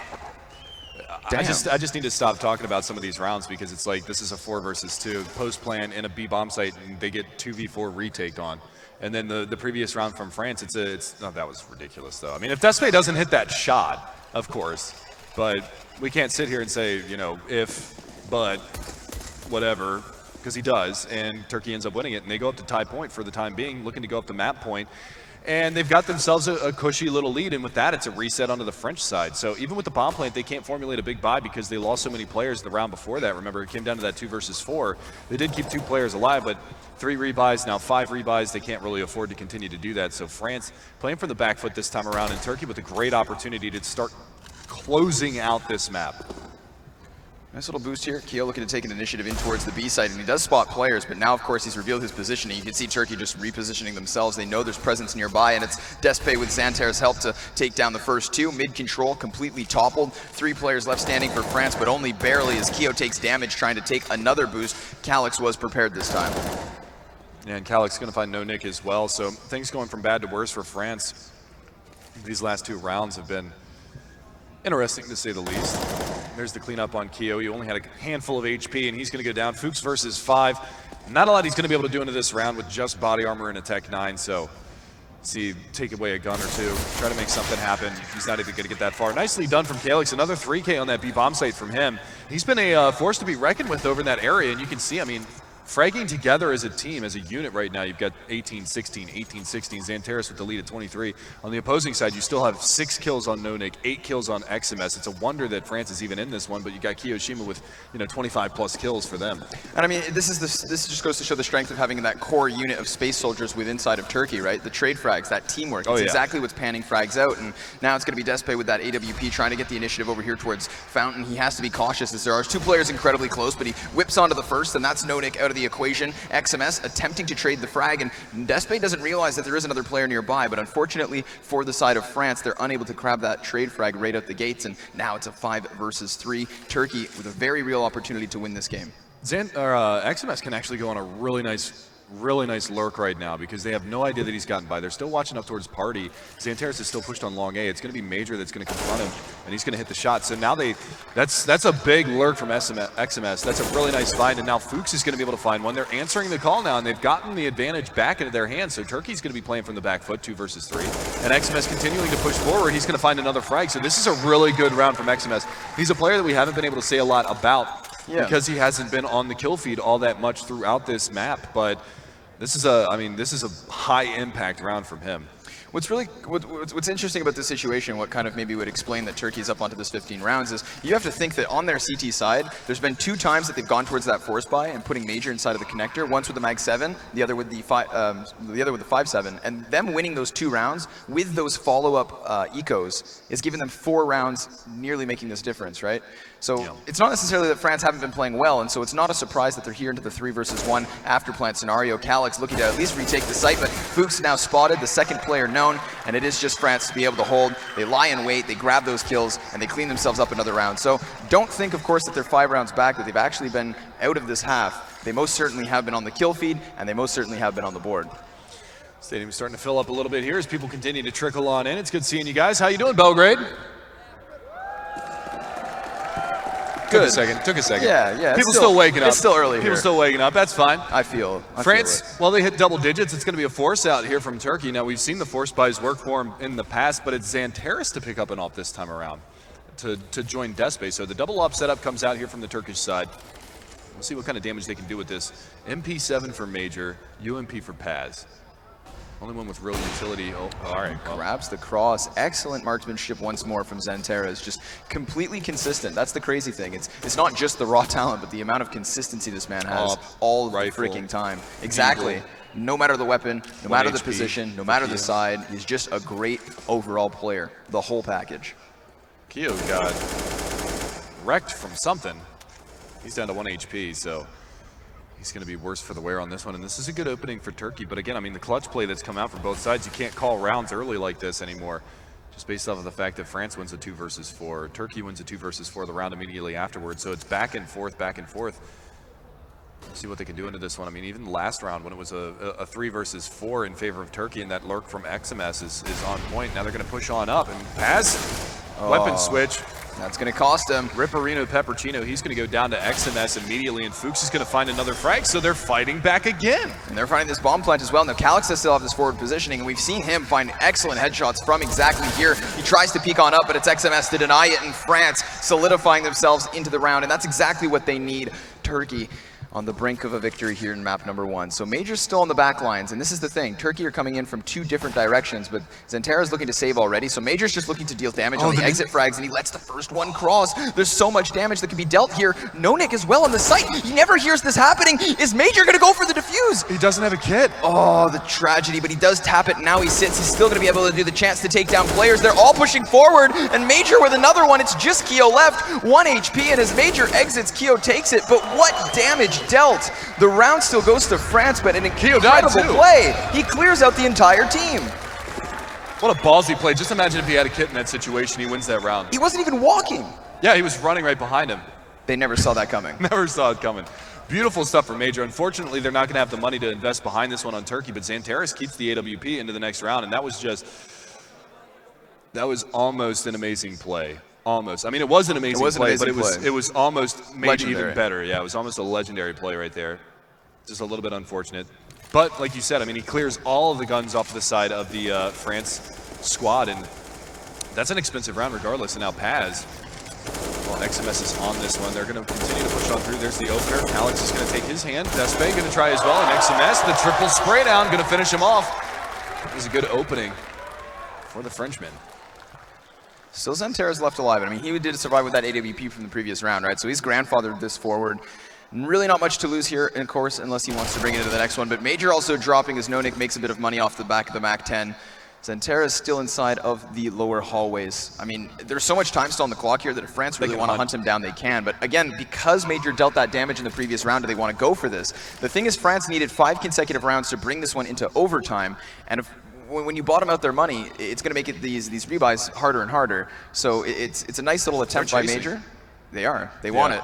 I just need to stop talking about some of these rounds because it's like this is a 4 versus 2 post plan in a B bomb site, and they get 2v4 retake on. And then the previous round from France, oh, that was ridiculous though. I mean, if Despe doesn't hit that shot, of course, but we can't sit here and say, you know, but whatever, because he does, and Turkey ends up winning it, and they go up to tie point for the time being, looking to go up the map point. And they've got themselves a cushy little lead, and with that, it's a reset onto the French side. So even with the bomb plant, they can't formulate a big buy because they lost so many players the round before that. Remember, it came down to that 2 versus 4. They did keep 2 players alive, but 3 rebuys, now 5 rebuys. They can't really afford to continue to do that. So France playing from the back foot this time around, and Turkey with a great opportunity to start closing out this map. Nice little boost here. Keo looking to take an initiative in towards the B side, and he does spot players, but now, of course, he's revealed his positioning. You can see Turkey just repositioning themselves. They know there's presence nearby, and it's Despe with Xanter's help to take down the first two. Mid-control, completely toppled. 3 players left standing for France, but only barely as Keo takes damage trying to take another boost. Calyx was prepared this time. Yeah, and Calyx is going to find No Nick as well, so things going from bad to worse for France. These last 2 rounds have been interesting, to say the least. There's the cleanup on Keo. He only had a handful of HP, and he's going to go down. Fuchs versus 5. Not a lot he's going to be able to do into this round with just body armor and a Tech 9, so see, take away a gun or 2, try to make something happen. He's not even going to get that far. Nicely done from Calyx. Another 3K on that B-bomb site from him. He's been a force to be reckoned with over in that area, and you can see, I mean, fragging together as a team, as a unit right now, you've got 18-16, 18-16, Xanteris with the lead at 23. On the opposing side, you still have 6 kills on No Nick, 8 kills on XMS. It's a wonder that France is even in this one, but you got Kiyoshima with 25 plus kills for them. And I mean, this just goes to show the strength of having that core unit of space soldiers with inside of Turkey, right? The trade frags, that teamwork. It's exactly what's panning frags out, and now it's going to be Despe with that AWP trying to get the initiative over here towards Fountain. He has to be cautious as there are 2 players incredibly close, but he whips onto the first, and that's No Nick out of the equation. XMS attempting to trade the frag, and Despe doesn't realize that there is another player nearby, but unfortunately for the side of France, they're unable to grab that trade frag right out the gates, and now it's a 5 versus 3. Turkey with a very real opportunity to win this game. XMS can actually go on a really nice lurk right now because they have no idea that he's gotten by. They're still watching up towards Party. Xanteris is still pushed on long A. It's going to be Major that's going to confront him, and he's going to hit the shot. So now that's a big lurk from XMS. That's a really nice find, and now Fuchs is going to be able to find one. They're answering the call now, and they've gotten the advantage back into their hands. So Turkey's going to be playing from the back foot, 2 versus 3. And XMS continuing to push forward. He's going to find another frag. So this is a really good round from XMS. He's a player that we haven't been able to say a lot about because he hasn't been on the kill feed all that much throughout this map, but this is a high impact round from him. What's interesting about this situation, what kind of maybe would explain that Turkey's up onto this 15 rounds, is you have to think that on their CT side, there's been 2 times that they've gone towards that force buy and putting Major inside of the connector, once with the Mag 7, the other with the 5.7, and them winning those 2 rounds with those follow-up ecos is giving them 4 rounds, nearly making this difference, right? So it's not necessarily that France haven't been playing well, and so it's not a surprise that they're here into the 3 versus 1 after plant scenario. Calyx looking to at least retake the site, but Fuchs now spotted, the second player known, and it is just France to be able to hold. They lie in wait, they grab those kills, and they clean themselves up another round. So don't think, of course, that they're 5 rounds back, that they've actually been out of this half. They most certainly have been on the kill feed, and they most certainly have been on the board. Stadium's starting to fill up a little bit here as people continue to trickle on in. It's good seeing you guys. How you doing, Belgrade? Good. Took a second. Yeah. People still waking up. It's still early here. People still waking up. That's fine. I feel France, right. well, they hit double digits. It's going to be a force out here from Turkey. Now, we've seen the force buys work for him in the past, but it's Xanteris to pick up an AWP this time around to join Despe. So the double AWP setup comes out here from the Turkish side. We'll see what kind of damage they can do with this. MP7 for Major, UMP for Paz. Only one with real utility. Oh, all right. Well. Grabs the cross. Excellent marksmanship once more from Xanteris. Just completely consistent. That's the crazy thing. It's not just the raw talent, but the amount of consistency this man has all the freaking time. Exactly. No matter the weapon, no matter the position, no matter the side, he's just a great overall player. The whole package. Keo got wrecked from something. He's down to 1 HP, so he's going to be worse for the wear on this one, and this is a good opening for Turkey. But again, I mean, the clutch play that's come out from both sides, you can't call rounds early like this anymore, just based off of the fact that France wins a 2 versus 4. Turkey wins a 2 versus 4 the round immediately afterwards, so it's back and forth, back and forth. Let's see what they can do into this one. I mean, even last round when it was a 3 versus 4 in favor of Turkey, and that lurk from XMS is on point. Now they're going to push on up, and Paz, weapon switch. That's going to cost him. Ripperino Peppercino, he's going to go down to XMS immediately, and Fuchs is going to find another frag, so they're fighting back again. And they're finding this bomb plant as well. Now, Calyx does still have this forward positioning, and we've seen him find excellent headshots from exactly here. He tries to peek on up, but it's XMS to deny it, and France solidifying themselves into the round, and that's exactly what they need. Turkey on the brink of a victory here in map number 1. So Major's still on the back lines, and this is the thing. Turkey are coming in from 2 different directions, but Xantera's looking to save already, so Major's just looking to deal damage on the exit frags, and he lets the first one cross. There's so much damage that can be dealt here. Nonick as well on the site. He never hears this happening. Is Major going to go for the defuse? He doesn't have a kit. Oh, the tragedy, but he does tap it, and now he sits. He's still going to be able to do the chance to take down players. They're all pushing forward, and Major with another one. It's just Keo left, 1 HP, and as Major exits, Keo takes it, but what damage dealt? The round still goes to France, but an incredible play. He clears out the entire team. What a ballsy play. Just imagine if he had a kit in that situation, he wins that round. He wasn't even walking. Yeah, he was running right behind him. They never saw that coming. Never saw it coming. Beautiful stuff for Major. Unfortunately, they're not going to have the money to invest behind this one on Turkey, but Xanteris keeps the AWP into the next round, and that was almost an amazing play. Almost. I mean, it was an amazing play, but it was almost made even better. Yeah, it was almost a legendary play right there. Just a little bit unfortunate. But like you said, I mean, he clears all of the guns off the side of the France squad, and that's an expensive round regardless. And now Paz, well, XMS is on this one. They're going to continue to push on through. There's the opener. Alex is going to take his hand. Despe going to try as well, and XMS, the triple spray down, going to finish him off. It was a good opening for the Frenchman. Still Xantera's left alive. I mean, he did survive with that AWP from the previous round, right? So he's grandfathered this forward. Really not much to lose here, of course, unless he wants to bring it into the next one. But Major also dropping as Nonick makes a bit of money off the back of the MAC-10. Xantera is still inside of the lower hallways. I mean, there's so much time still on the clock here that if France really want to hunt him down, they can. But again, because Major dealt that damage in the previous round, do they want to go for this? The thing is, France needed 5 consecutive rounds to bring this one into overtime. And if when you bottom out their money, it's going to make it these rebuys harder and harder. So it's a nice little attempt by Major. They are. They want it.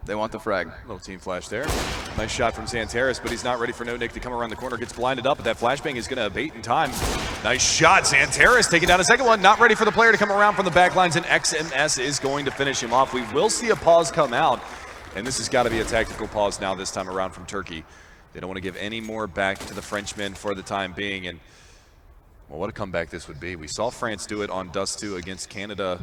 They want the frag. Little team flash there. Nice shot from Xanteris, but he's not ready for Nonick to come around the corner. Gets blinded up, but that flashbang is going to abate in time. Nice shot. Xanteris taking down a second one. Not ready for the player to come around from the back lines, and XMS is going to finish him off. We will see a pause come out, and this has got to be a tactical pause now this time around from Turkey. They don't want to give any more back to the Frenchmen for the time being, and well, what a comeback this would be. We saw France do it on Dust 2 against Canada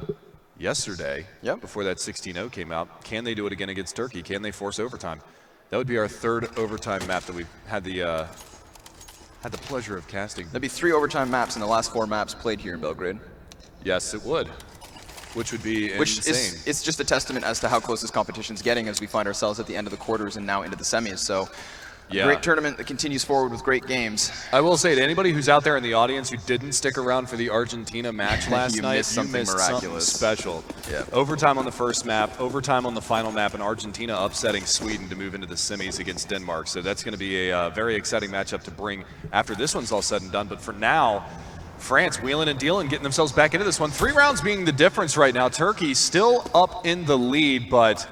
yesterday, before that 16-0 came out. Can they do it again against Turkey? Can they force overtime? That would be our 3rd overtime map that we've had the pleasure of casting. That'd be 3 overtime maps in the last 4 maps played here in Belgrade. Yes, it would. Which would be insane. It's just a testament as to how close this competition's getting as we find ourselves at the end of the quarters and now into the semis. So. Yeah. Great tournament that continues forward with great games. I will say to anybody who's out there in the audience who didn't stick around for the Argentina match last you night, missed something miraculous. Something special. Yeah. Overtime on the first map, overtime on the final map, and Argentina upsetting Sweden to move into the semis against Denmark. So that's going to be a very exciting matchup to bring after this one's all said and done. But for now, France wheeling and dealing, getting themselves back into this one. 3 rounds being the difference right now. Turkey still up in the lead, but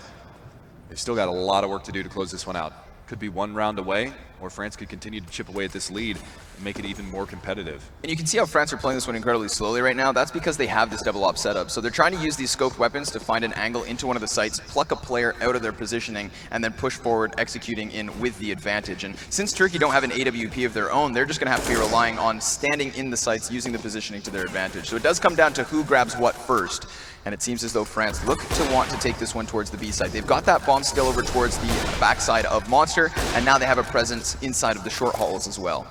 they've still got a lot of work to do to close this one out. Could be 1 round away, or France could continue to chip away at this lead and make it even more competitive. And you can see how France are playing this one incredibly slowly right now. That's because they have this double op setup. So they're trying to use these scoped weapons to find an angle into one of the sites, pluck a player out of their positioning, and then push forward, executing in with the advantage. And since Turkey don't have an AWP of their own, they're just going to have to be relying on standing in the sites, using the positioning to their advantage. So it does come down to who grabs what first. And it seems as though France look to want to take this one towards the B side. They've got that bomb still over towards the backside of Monster, and now they have a presence inside of the short halls as well.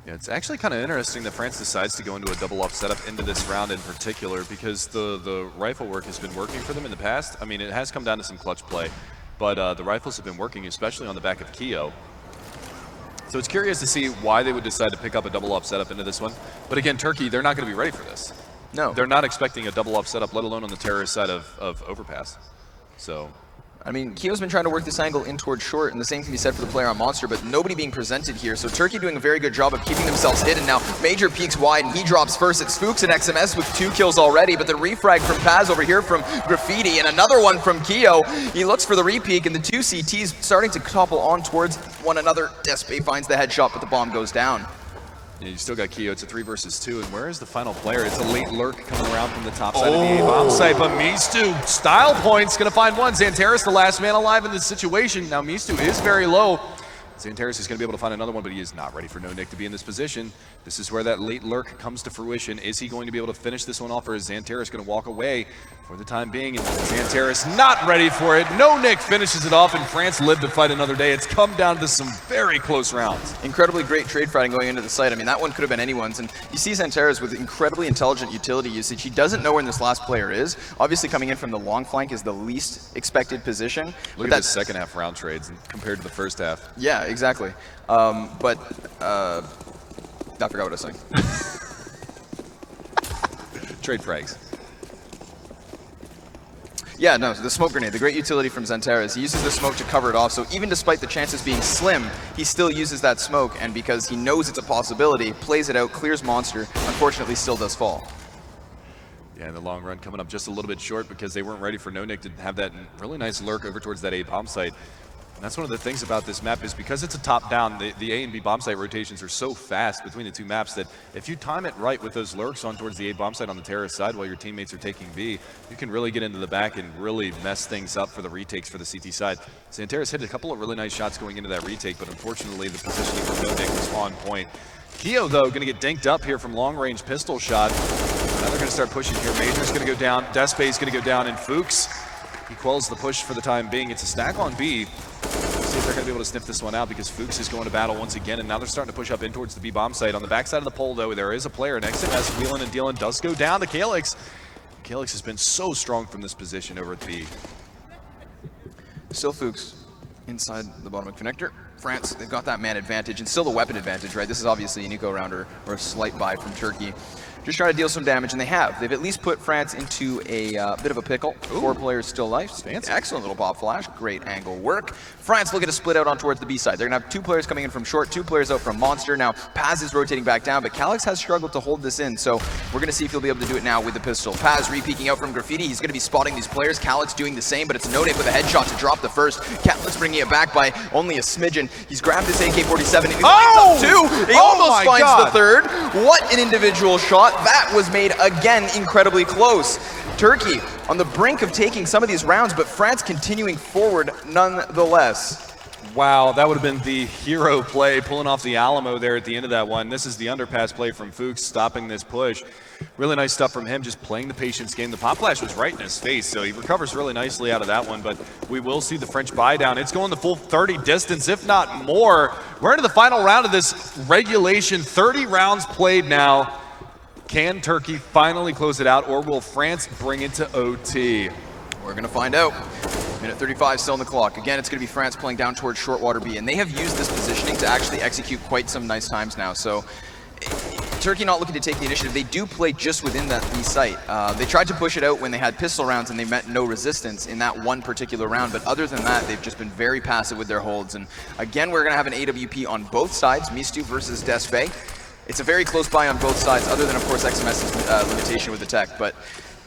Yeah, it's actually kind of interesting that France decides to go into a double up setup into this round in particular, because the rifle work has been working for them in the past. I mean, it has come down to some clutch play, but the rifles have been working, especially on the back of Keo. So it's curious to see why they would decide to pick up a double up setup into this one. But again, Turkey, they're not going to be ready for this. No. They're not expecting a double up setup, let alone on the terrorist side of Overpass. So, I mean, Keo's been trying to work this angle in towards short, and the same can be said for the player on Monster, but nobody being presented here. So Turkey doing a very good job of keeping themselves hidden. Now, Major peeks wide, and he drops first. It's Spooks and XMS with 2 kills already, but the refrag from Paz over here from Graffiti, and another one from Keo. He looks for the repeak, and the 2 CTs starting to topple on towards one another. Despe finds the headshot, but the bomb goes down. Yeah, you still got Keo. It's a 3 versus 2, and where is the final player? It's a late lurk coming around from the top side of the A-bomb site, but Mistu, style points, gonna find one. Xanteris, the last man alive in this situation. Now Mistu is very low. Xanteris is gonna be able to find another one, but he is not ready for Nonick to be in this position. This is where that late lurk comes to fruition. Is he going to be able to finish this one off, or is Xanteris gonna walk away for the time being, and Xantares not ready for it. No Nick finishes it off, and France live to fight another day. It's come down to some very close rounds. Incredibly great trade fighting going into the site. I mean, that one could have been anyone's, and you see Xantares with incredibly intelligent utility usage. He doesn't know where this last player is. Obviously, coming in from the long flank is the least expected position. Look at his second half round trades compared to the first half. Yeah, exactly. I forgot what I was saying. Trade frags. Yeah, no, the smoke grenade, the great utility from Xantares. He uses the smoke to cover it off, so even despite the chances being slim, he still uses that smoke, and because he knows it's a possibility, plays it out, clears monster, unfortunately still does fall. Yeah, in the long run coming up just a little bit short because they weren't ready for No Nick to have that really nice lurk over towards that A bomb site. And that's one of the things about this map is because it's a top-down, the A and B bomb site rotations are so fast between the two maps that if you time it right with those lurks on towards the A bomb site on the terrorist side while your teammates are taking B, you can really get into the back and really mess things up for the retakes for the CT side. Xantares hit a couple of really nice shots going into that retake, but unfortunately the positioning for No Nick was on point. Keo, though, going to get dinked up here from long-range pistol shot. Now they're going to start pushing here. Major's going to go down, Despe's going to go down, and Fuchs, he quells the push for the time being. It's a stack on B. See if they're going to be able to sniff this one out because Fuchs is going to battle once again, and now they're starting to push up in towards the B bomb site. On the backside of the pole, though, there is a player next to him as wheeling and dealing does go down to Calyx. Calyx has been so strong from this position over at B. Still Fuchs inside the bottom of connector. France, they've got that man advantage and still the weapon advantage, right? This is obviously an eco rounder or a slight buy from Turkey. Just trying to deal some damage, and they have. They've at least put France into a bit of a pickle. Ooh. 4 players still life. Fancy. Excellent little pop flash. Great angle work. France looking to split out on towards the B side. They're going to have 2 players coming in from short, 2 players out from Monster. Now, Paz is rotating back down, but Calyx has struggled to hold this in, so we're going to see if he'll be able to do it now with the pistol. Paz re-peeking out from Graffiti. He's going to be spotting these players. Calyx doing the same, but it's No Nick with a headshot to drop the first. Calyx bringing it back by only a smidgen. He's grabbed his AK-47 and he lights up 2. He almost finds the third. What an individual shot. That was made again incredibly close. Turkey on the brink of taking some of these rounds, but France continuing forward nonetheless. Wow, that would have been the hero play, pulling off the Alamo there at the end of that one. This is the underpass play from Fuchs, stopping this push. Really nice stuff from him, just playing the patience game. The pop flash was right in his face, so he recovers really nicely out of that one, but we will see the French buy down. It's going the full 30 distance, if not more. We're into the final round of this regulation. 30 rounds played now. Can Turkey finally close it out, or will France bring it to OT? We're going to find out. Minute 35 still on the clock. Again, it's going to be France playing down towards short water B, and they have used this positioning to actually execute quite some nice times now. So Turkey not looking to take the initiative. They do play just within that B site. They tried to push it out when they had pistol rounds, and they met no resistance in that one particular round. But other than that, they've just been very passive with their holds. And again, we're going to have an AWP on both sides, Mistu versus Despe. It's a very close buy on both sides, other than, of course, XMS's limitation with the tech. But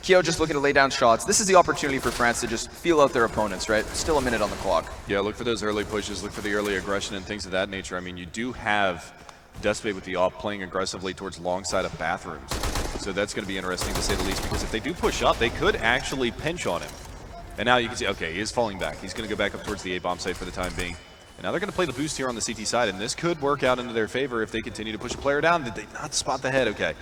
Keo just looking to lay down shots. This is the opportunity for France to just feel out their opponents, right? Still a minute on the clock. Yeah, look for those early pushes, look for the early aggression and things of that nature. I mean, you do have Despe with the off playing aggressively towards long side of bathrooms. So that's going to be interesting to say the least, because if they do push up, they could actually pinch on him. And now you can see, okay, he is falling back. He's going to go back up towards the A-bomb site for the time being. And now they're going to play the boost here on the CT side, and this could work out into their favor if they continue to push a player down. Did they not spot the head? Okay.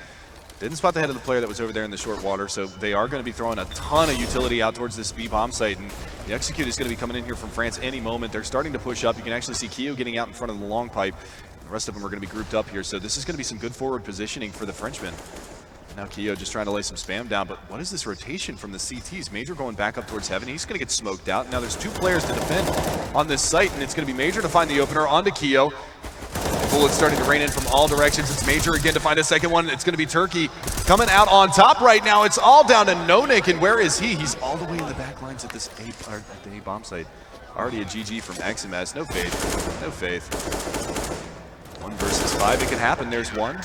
Didn't spot the head of the player that was over there in the short water, so they are going to be throwing a ton of utility out towards this B-bomb site, and the execute is going to be coming in here from France any moment. They're starting to push up. You can actually see Keo getting out in front of the long pipe. The rest of them are going to be grouped up here, so this is going to be some good forward positioning for the Frenchmen. Now Keo just trying to lay some spam down, but what is this rotation from the CTs? Major going back up towards heaven. He's going to get smoked out. Now there's 2 players to defend on this site, and it's going to be Major to find the opener onto Keo. Bullets starting to rain in from all directions. It's Major again to find a second one. It's going to be Turkey coming out on top right now. It's all down to No Nick, and where is he? He's all the way in the back lines at this A bomb site. Already a GG from XMS. No faith. No faith. 1 versus 5. It could happen. There's one.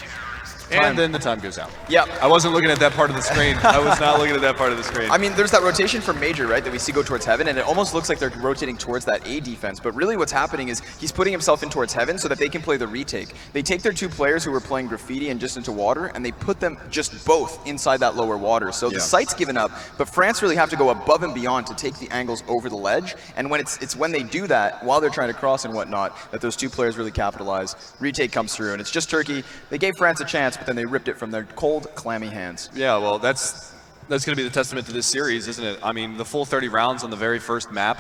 And then the time goes out. Yep. I wasn't looking at that part of the screen. I was not looking at that part of the screen. I mean, there's that rotation from Major, right, that we see go towards heaven, and it almost looks like they're rotating towards that A defense. But really what's happening is he's putting himself in towards heaven so that they can play the retake. They take their 2 players who were playing graffiti and just into water, and they put them just both inside that lower water. So the site's given up, but France really have to go above and beyond to take the angles over the ledge. And when it's when they do that, while they're trying to cross and whatnot, that those 2 players really capitalize. Retake comes through, and it's just Turkey. They gave France a chance, but then they ripped it from their cold, clammy hands. Yeah, well, that's That's going to be the testament to this series, isn't it? I mean, the full 30 rounds on the very first map.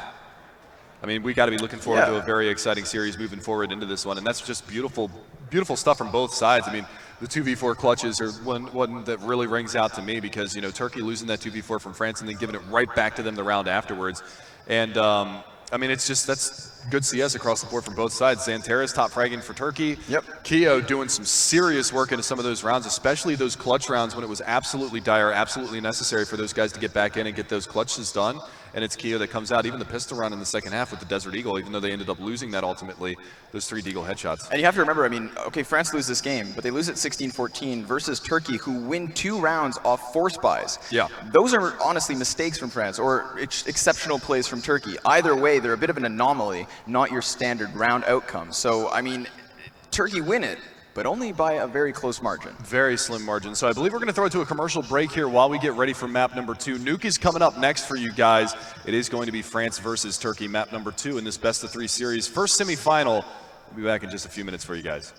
I mean, we got to be looking forward to a very exciting series moving forward into this one, and that's just beautiful, beautiful stuff from both sides. I mean, the 2v4 clutches are one that really rings out to me because, you know, Turkey losing that 2v4 from France and then giving it right back to them the round afterwards. And, I mean, it's just, that's good CS across the board from both sides. Xanteris top fragging for Turkey. Yep. Keo doing some serious work into some of those rounds, especially those clutch rounds when it was absolutely dire, absolutely necessary for those guys to get back in and get those clutches done. And it's Keo that comes out. Even the pistol round in the second half with the Desert Eagle, even though they ended up losing that ultimately, those 3 Deagle headshots. And you have to remember, I mean, okay, France lose this game, but they lose it 16-14 versus Turkey, who win 2 rounds off force buys. Yeah. Those are honestly mistakes from France or exceptional plays from Turkey. Either way, they're a bit of an anomaly, not your standard round outcome. So, I mean, Turkey win it, but only by a very close margin. Very slim margin. So I believe we're going to throw it to a commercial break here while we get ready for map number 2. Nuke is coming up next for you guys. It is going to be France versus Turkey, map number 2 in this best of 3 series. First semifinal. We'll be back in just a few minutes for you guys.